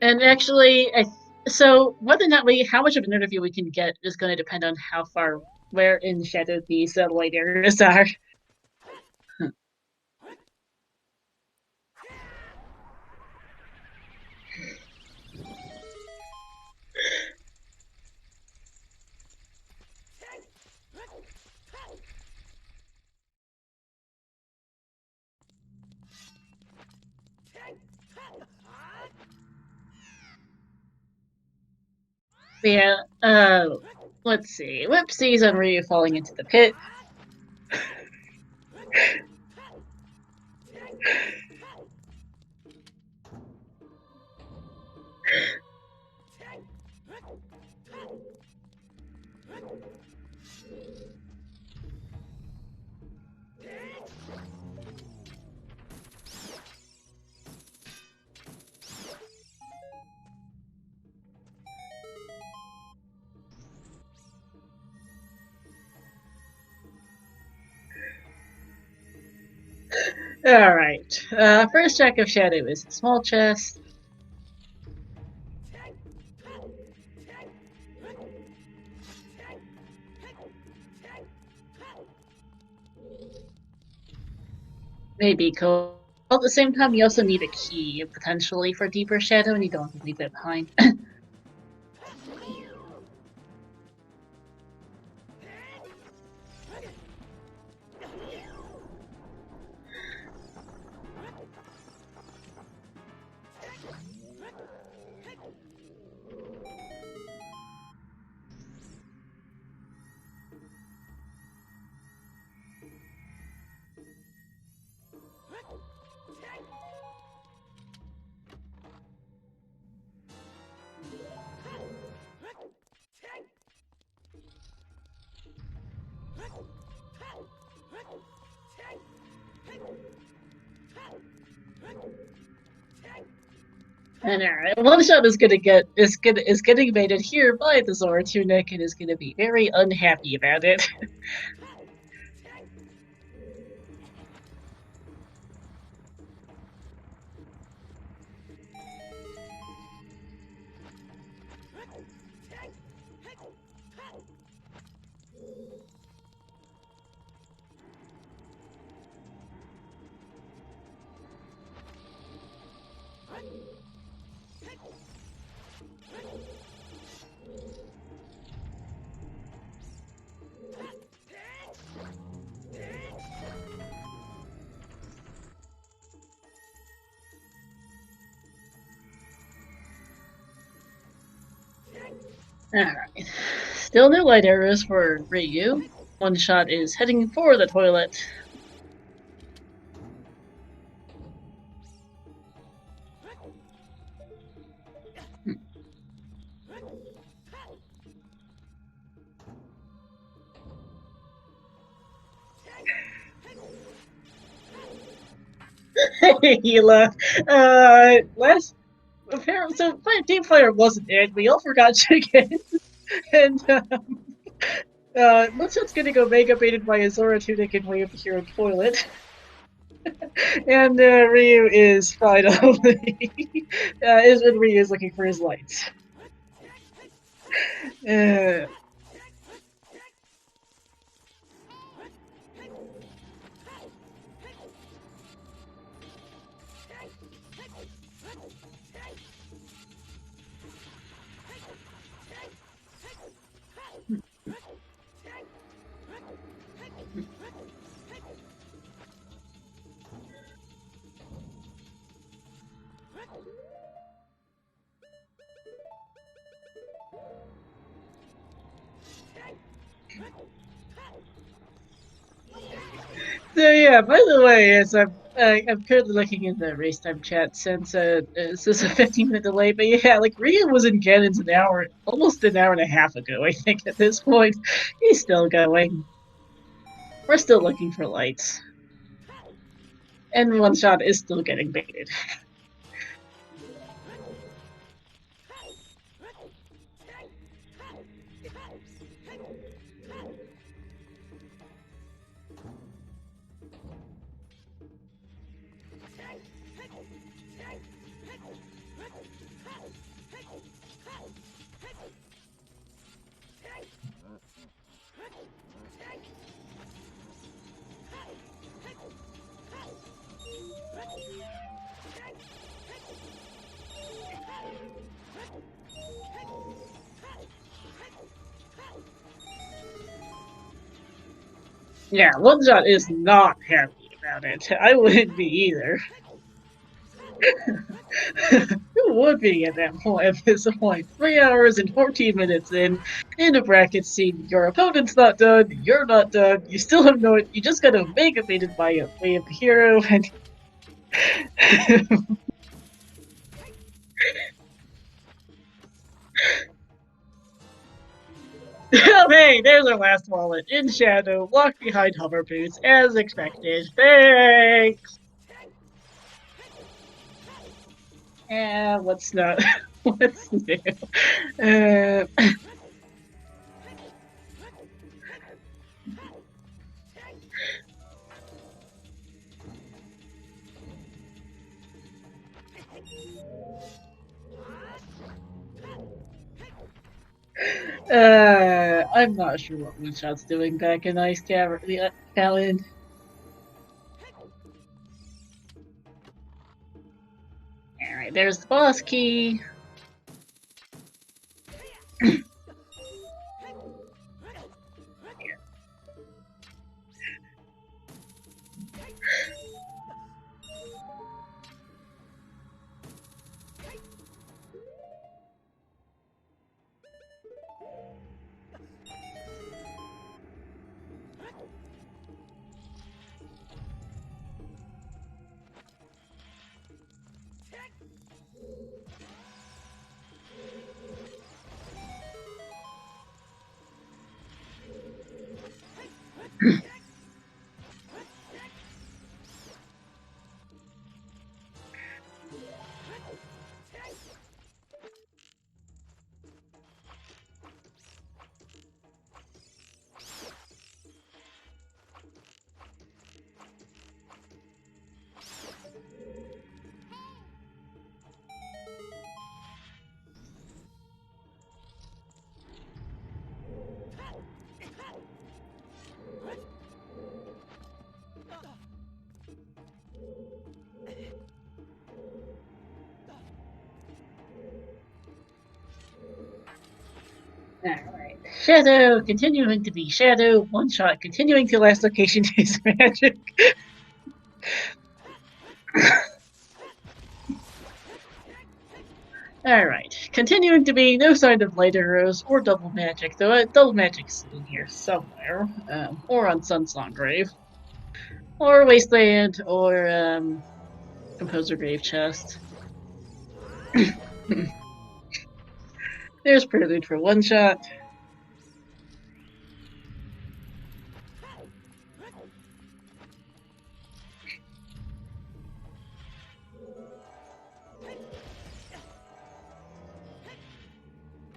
And actually, so whether or not how much of an interview we can get is going to depend on how far, where in Shadow the satellite areas are. Yeah, let's see. Whoopsies on Ryu falling into the pit. Alright, first check of Shadow is a small chest. Maybe cool. At the same time, you also need a key, potentially, for deeper Shadow, and you don't want to leave that behind. And alright, Oneshot is getting baited here by the Zora Tunic and is gonna be very unhappy about it. Alright. Still no light arrows for Ryu. One shot is heading for the toilet. Hila. So team player wasn't it. We all forgot chicken. And Oneshot's gonna go makeup aided by a Zora tunic and way up here in toilet. And Ryu is finally is when Ryu is looking for his lights. So yeah, by the way, as I'm currently looking in the race time chat since this is a 15-minute delay, but yeah, like Ryu was in Ganon's almost an hour and a half ago, I think at this point. He's still going. We're still looking for lights. And One Shot is still getting baited. Yeah, One Shot is not happy about it. I wouldn't be either. Who would be at that point? At this point, 3 hours and 14 minutes in a bracket scene. Your opponent's not done. You're not done. You still have no. You just got a mega baited by a way of the hero, and oh, hey, there's our last wallet in shadow, locked behind hover boots, as expected. Thanks. Yeah, what's not? What's new? I'm not sure what One Shot's doing back in Ice Cavern, the Callan. Alright, there's the boss key. Alright. Shadow continuing to be Shadow. One Shot continuing to last location his magic. Alright, continuing to be no sign of light arrows or double magic, though double magic's in here somewhere. Or on Sunsong Grave. Or Wasteland, or Composer Grave Chest. There's Prelude for one shot.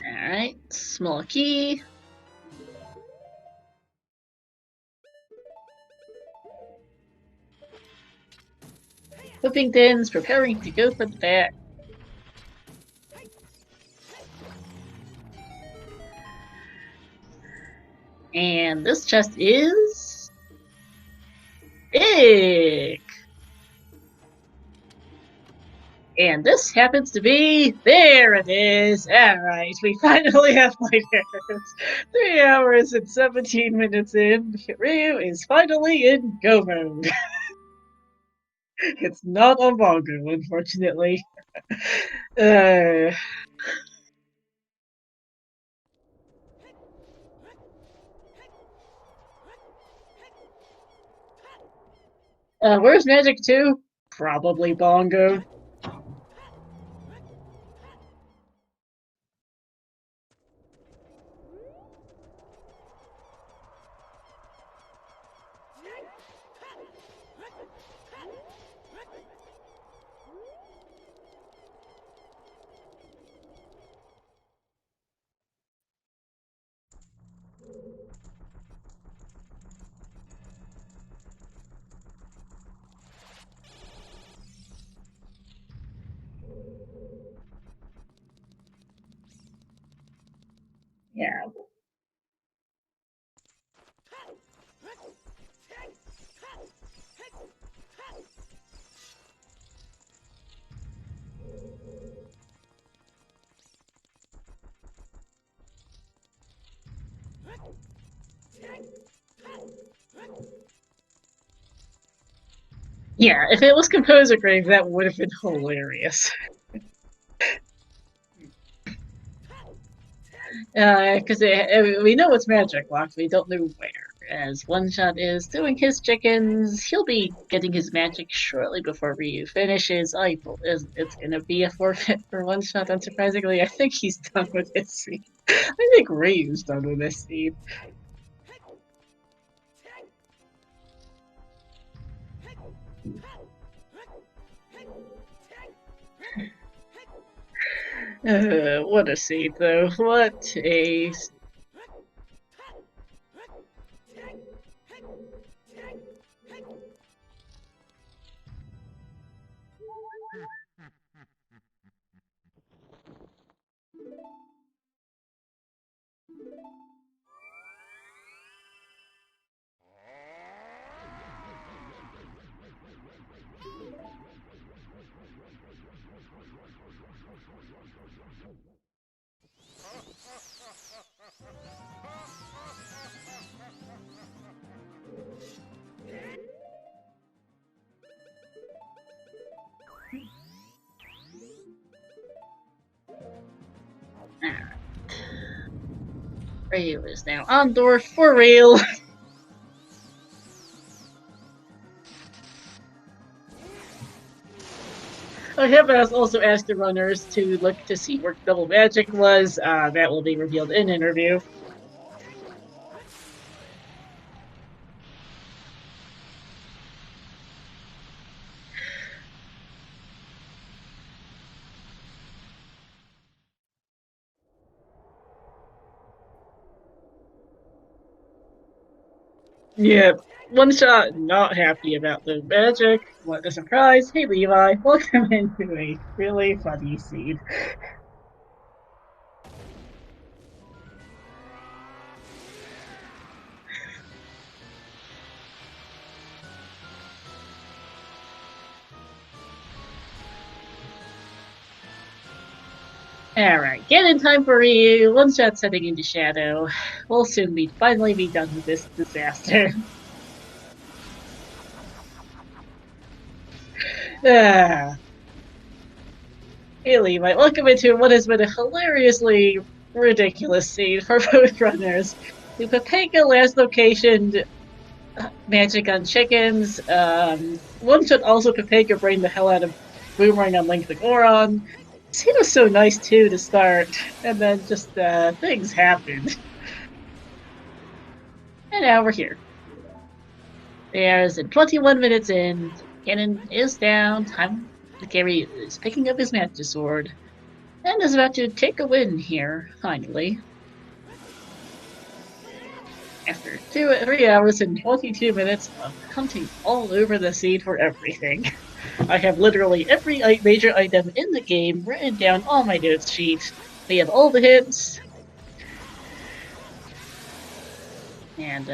Alright, small key. Whippington's preparing to go for the bat. And this chest is big. And this happens to be, there it is. Alright, we finally have light arrows. 3 hours and 17 minutes in, Ryu is finally in go mode. It's not on Bongo, unfortunately. Where's Magic 2? Probably Bongo. Yeah. Yeah, if it was Composer Grave, that would have been hilarious. Because we know it's magic locked, we don't know where. As One Shot is doing his chickens, he'll be getting his magic shortly before Ryu finishes. It's gonna be a forfeit for One Shot, unsurprisingly. I think he's done with this scene. I think Ryu's done with this scene. What a scene, though. What a... Ryu is now on door for real. I have also asked the runners to look to see where double magic was. That will be revealed in interview. Yeah, One Shot not happy about the magic. What a surprise! Hey Levi, welcome into a really funny scene. Alright, get in time for Ryu. One Shot's heading into shadow. We'll soon finally be done with this disaster. Haley, welcome into what has been a hilariously ridiculous scene for both runners. The Papega last location magic on chickens. One should also Papega brain the hell out of Boomerang on Link the Goron. Scene was so nice too to start, and then just things happened. And now we're here. There's 21 minutes in. Cannon is down. Time to carry is picking up his magic sword. And is about to take a win here, finally. After 3 hours and 22 minutes of hunting all over the scene for everything. I have literally every major item in the game written down on my notes sheet. We have all the hints. And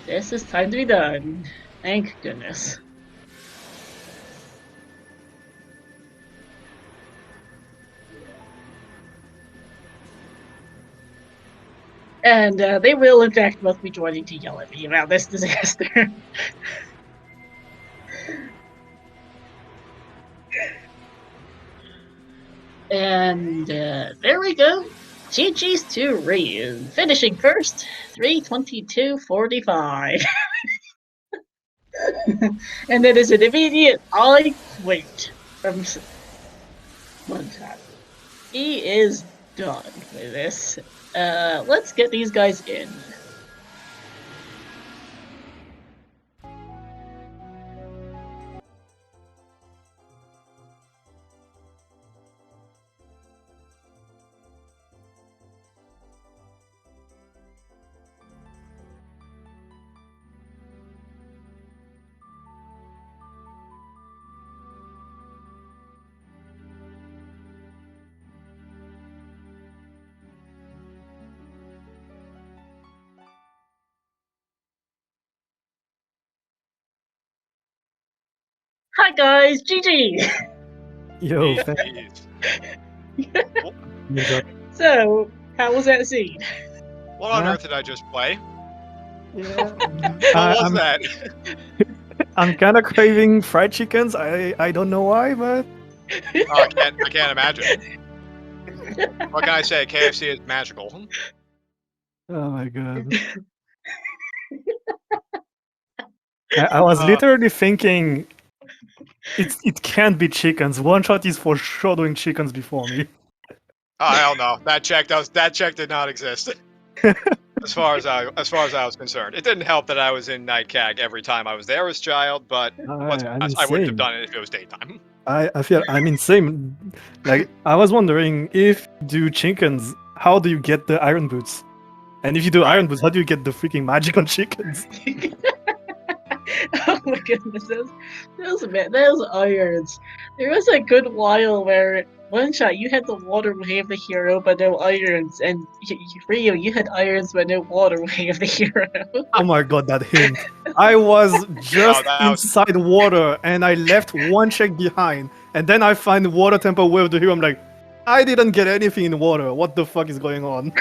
this is time to be done. Thank goodness. And they will, in fact, both be joining to yell at me about this disaster. And there we go. GG's to Ryu, finishing first, 3:22:45. And it is an immediate I quit from one shot. He is done with this. Let's get these guys in. Hi guys, GG! Yo, So, how was that scene? What on earth did I just play? Yeah. What was that? I'm kind of craving fried chickens. I don't know why, but I can't imagine. What can I say? KFC is magical. oh my god. I was literally thinking it can't be chickens. One shot is for sure doing chickens before me. Oh hell no! That check did not exist. As far as I was concerned, it didn't help that I was in night CAG every time I was there as a child, but I wouldn't have done it if it was daytime. I feel insane. Like I was wondering if you do chickens, how do you get the iron boots? And if you do iron boots, how do you get the freaking magic on chickens? Oh my goodness, those irons. There was a good while where one shot you had the water wave the hero but no irons, and Ryu you had irons but no water wave the hero. Oh my god, that hint! I was just inside water and I left one check behind, and then I find water temple wave the hero. I'm like, I didn't get anything in water. What the fuck is going on?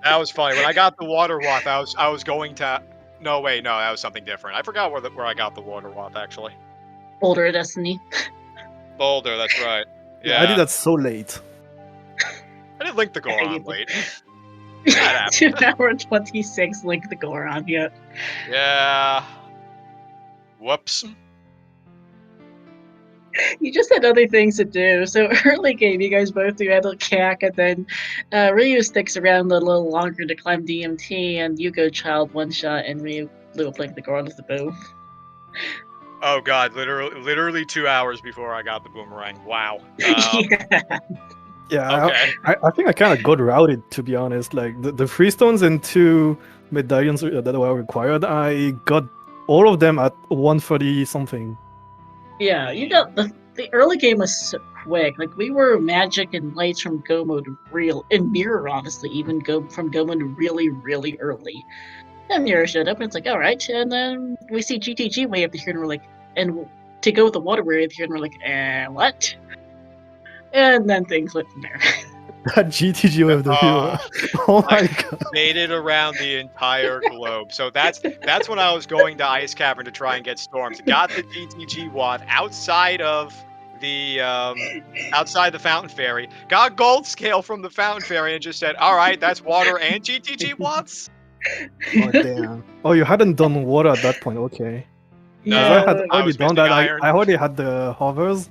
That was funny. When I got the water waft, I was going to. No, wait, no, that was something different. I forgot where I got the water waft, actually. Boulder Destiny. Boulder, that's right. Yeah, I did that so late. I did Link the Goron late. 2 hour 26 Link the Goron yet. Yeah. Whoops. You just had other things to do. So early game, you guys both do Adult CAC, and then Ryu sticks around a little longer to climb DMT, and you go Child one shot, and Ryu little Link the Goron with the bow. Oh god, literally 2 hours before I got the boomerang. Wow. Yeah, okay. I think I kind of got routed, to be honest. Like the 3 stones and 2 medallions that were required, I got all of them at 1:30 something. Yeah, you got the early game was so quick. Like we were magic and lights from go mode and mirror honestly even go from go mode really early. And mirror showed up and it's like alright, and then we see GTG way up here and we're like, and to go with the water way up here and we're like, what? And then things went from there. That GTG with the hero. Oh my god. Made it around the entire globe. So that's when I was going to Ice Cavern to try and get storms. Got the GTG wad outside of the fountain fairy, got gold scale from the fountain fairy, and just said, "All right, that's water and GTG watts." Oh damn! Oh, you hadn't done water at that point, okay? No, I had already was done missing that. iron. I already had the hovers,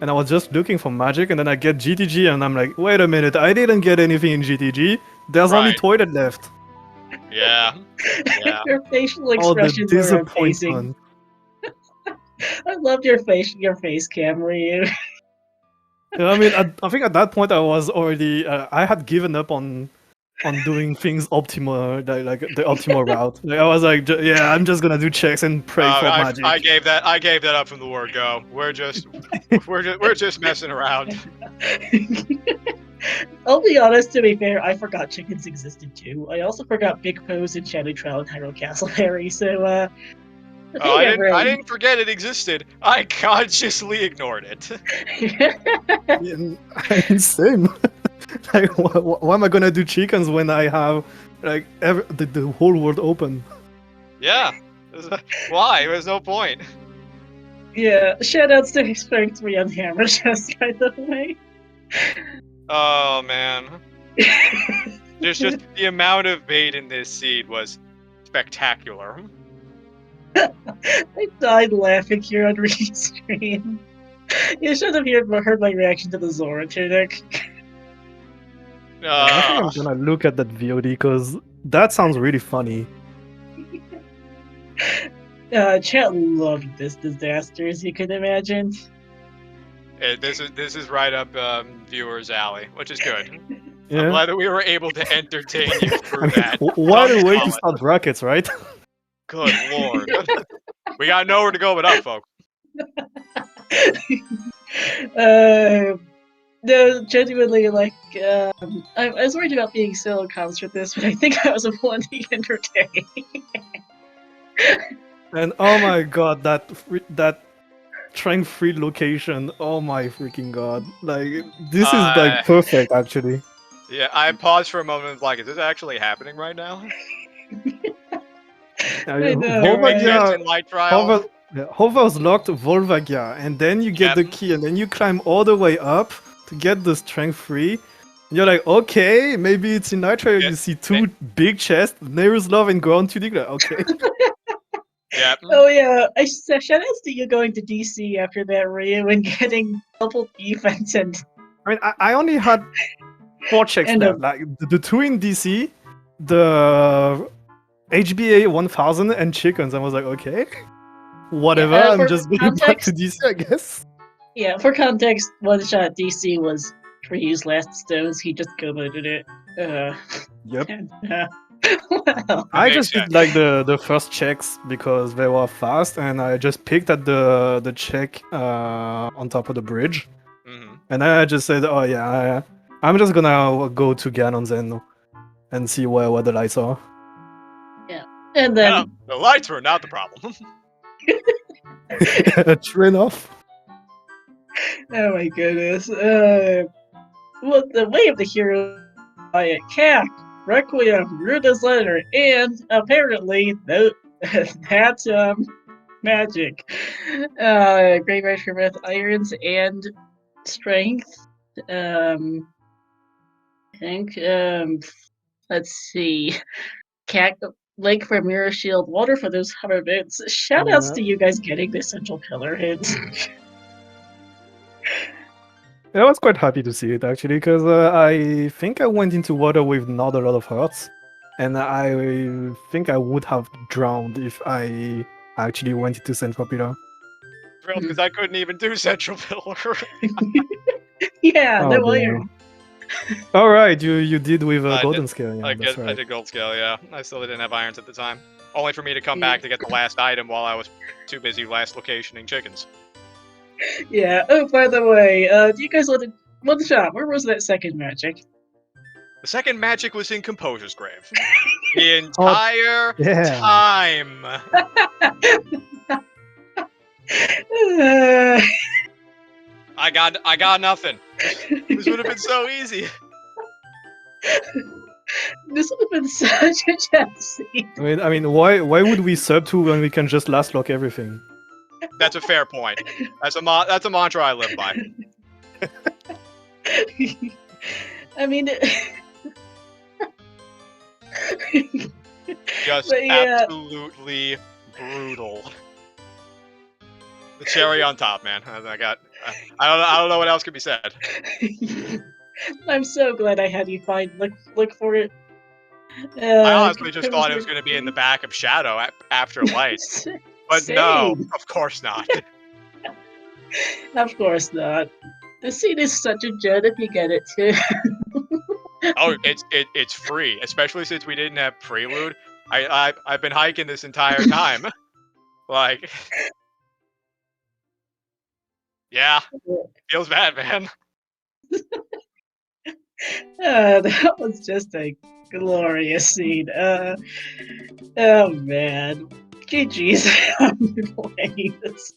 and I was just looking for magic, and then I get GTG, and I'm like, wait a minute, I didn't get anything in GTG. There's only Right. toilet left. Yeah. Yeah. Your facial Oh, the expressions were amazing. disappointment. I loved your face cam, Ryu. Yeah, I mean, I think at that point I was already, I had given up on doing things optimal, like the optimal route. Like, I was like, yeah, I'm just gonna do checks and pray for magic. I gave that up from the word go. We're just messing around. I'll be honest, to be fair, I forgot chickens existed too. I also forgot Big Pose and Shadow Trial and Hyrule Castle Fairy, so I didn't forget it existed. I consciously ignored it. Yeah, same. Like, why am I gonna do chickens when I have like the whole world open? Yeah. Why? There's no point. Yeah, shoutouts to Strength 3 on Hammer Chest, by the way. Oh man. just the amount of bait in this seed was spectacular. I died laughing here on Ryu's stream. You should have heard my reaction to the Zora tunic. I think I'm gonna look at that VOD because that sounds really funny. Chat loved this disaster, as you can imagine. This is right up viewers' alley, which is good. Yeah. I'm glad that we were able to entertain you through that. What a way to start brackets, right? Good lord. We got nowhere to go but up, folks. No, genuinely, like, I was worried about being so cons with this, but I think I was plenty entertained. And oh my god, that strength free location, oh my freaking god. Like, this is like perfect, actually. Yeah, I paused for a moment and was like, is this actually happening right now? Hover's locked Volvagia, and then you get the key, and then you climb all the way up to get the strength free. And you're like, okay, maybe it's in Nitro. You see two big chests, Neru's Love and Ground 2D. Like, okay. Yeah. Oh yeah, shout out to you going to DC after that, Ryu, and getting double defense and. I mean, I only had 4 checks left. Like the 2 in DC, the HBA 1000 and chickens. I was like, okay, whatever. I'm just going back to DC, I guess. Yeah, for context, Oneshot DC was Ryu's last stones. He just co-voted it. Yep. Well, I just did like the first checks because they were fast, and I just picked at the check on top of the bridge, and then I just said, oh yeah, I'm just gonna go to Ganon Zen and see where the lights are. Yeah, and then the lights were not the problem. True enough. Oh my goodness. Well, the Way of the Hero by CAC, Requiem, Ruda's Letter, and apparently that magic. Great Rider with Irons and Strength. I think, let's see. Lake for Mirror Shield, Water for those hover bits. Shoutouts to you guys getting the Central Pillar hits. I was quite happy to see it actually, because I think I went into water with not a lot of hearts, and I think I would have drowned if I actually went into Central Pillar. Thrilled because I couldn't even do Central Pillar. Yeah, no iron. All right, you did with golden scale. Yeah, I did gold scale. Yeah, I still didn't have irons at the time. Only for me to come back to get the last item while I was too busy last locationing chickens. Yeah. Oh, by the way, do you guys want to one shot? Where was that second magic? The second magic was in Composure's Grave. The entire time. I got nothing. This would have been so easy. This would have been such a chance. I mean, why would we sub to when we can just last lock everything? That's a fair point. That's a mantra I live by. I mean, just yeah. absolutely brutal. The cherry on top, man. I don't know what else could be said. I'm so glad I had you look for it. I honestly just thought it was going to be in the back of Shadow after Light. But no, of course not. Of course not. The scene is such a gem if you get it too. Oh, it's free, especially since we didn't have Prelude. I've been hiking this entire time. Like, yeah, feels bad, man. That was just a glorious scene. Oh man. GG's I'm playing this.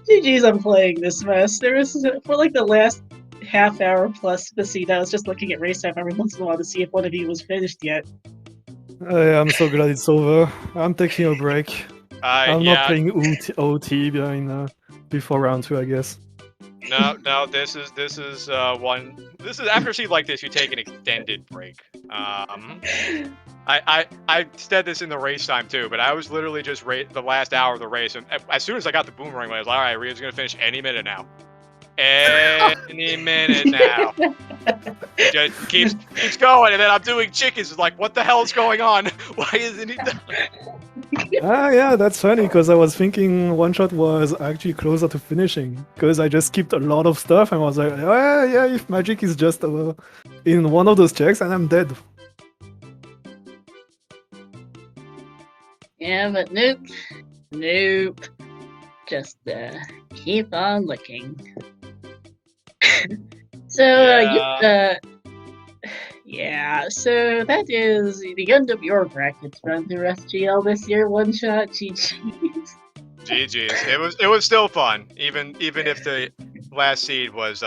GG's I'm playing this mess. There was, for like the last half hour plus the scene, I was just looking at race time every once in a while to see if one of you was finished yet. I'm so glad it's over. I'm taking a break. I'm not playing OT before round 2, I guess. No. This is one. This is after a scene like this, you take an extended break. I said this in the race time too, but I was literally just the last hour of the race, and as soon as I got the boomerang, I was like, all right, Ryu's gonna finish any minute now. Any minute now. It just keeps going, and then I'm doing chickens. It's like, what the hell is going on? Why isn't he done? Yeah, that's funny, because I was thinking one shot was actually closer to finishing, because I just skipped a lot of stuff, and I was like, oh, yeah, if magic is just in one of those checks, and I'm dead. Yeah, but nope. Just keep on looking. So, yeah, so that is the end of your brackets run through SGL this year. One shot, GG's. GG's. It was still fun, even if the last seed was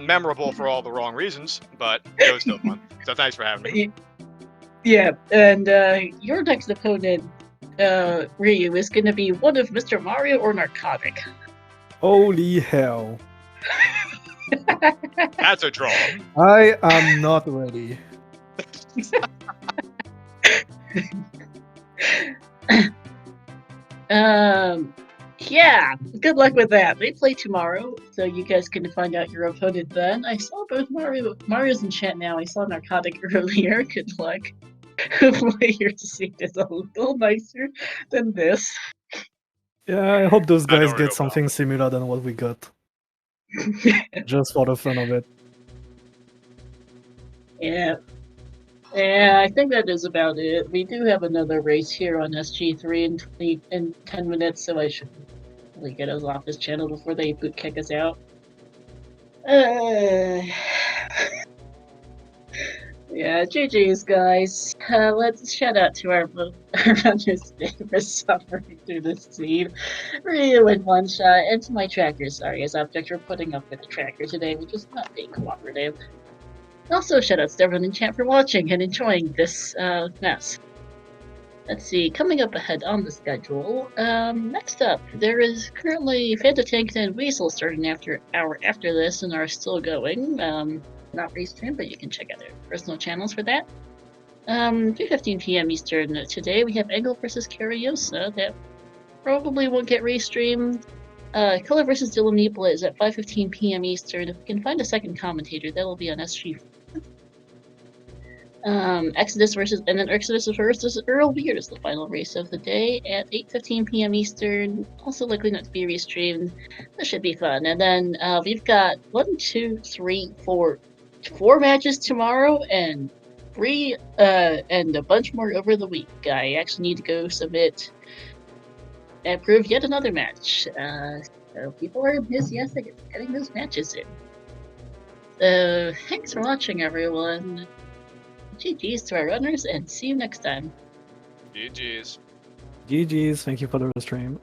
memorable for all the wrong reasons, but it was still fun. So thanks for having me. Yeah, and your next opponent, Ryu, is going to be one of Mr. Mario or Narcotic. Holy hell. That's a draw. I am not ready. Yeah, good luck with that. They play tomorrow, so you guys can find out your opponent then. I saw both Mario's in chat now. I saw Narcotic earlier. Good luck. Hopefully your seed is a little nicer than this. Yeah, I hope those guys get something similar than what we got. Just for the fun of it. Yeah. Yeah, I think that is about it. We do have another race here on SG3 in 10 minutes, so I should really get us off this channel before they boot kick us out. Yeah, GG's, guys. Let's shout out to our runners for suffering through this scene. Ryu in one shot, and to my trackers. Sorry, as Object, we're putting up with the tracker today. We're just not being cooperative. Also, shout out to everyone in chat for watching and enjoying this mess. Let's see, coming up ahead on the schedule. Next up, there is currently Fanta Tank and Weasel starting after this and are still going. Not restreamed, but you can check out their personal channels for that. 3:15 p.m. Eastern today, we have Angle vs. Cariosa that probably won't get restreamed. Color vs. Dylan Meeple is at 5:15 p.m. Eastern. If we can find a second commentator, that will be on SG. Exodus versus Earl Weird is the final race of the day at 8:15 p.m. Eastern. Also likely not to be restreamed. This should be fun. And then we've got 4 matches tomorrow and 3 and a bunch more over the week. I actually need to go submit and approve yet another match. So people are enthusiastic at getting those matches in. So thanks for watching, everyone. GG's to our runners, and see you next time. GG's. GG's, thank you for the stream.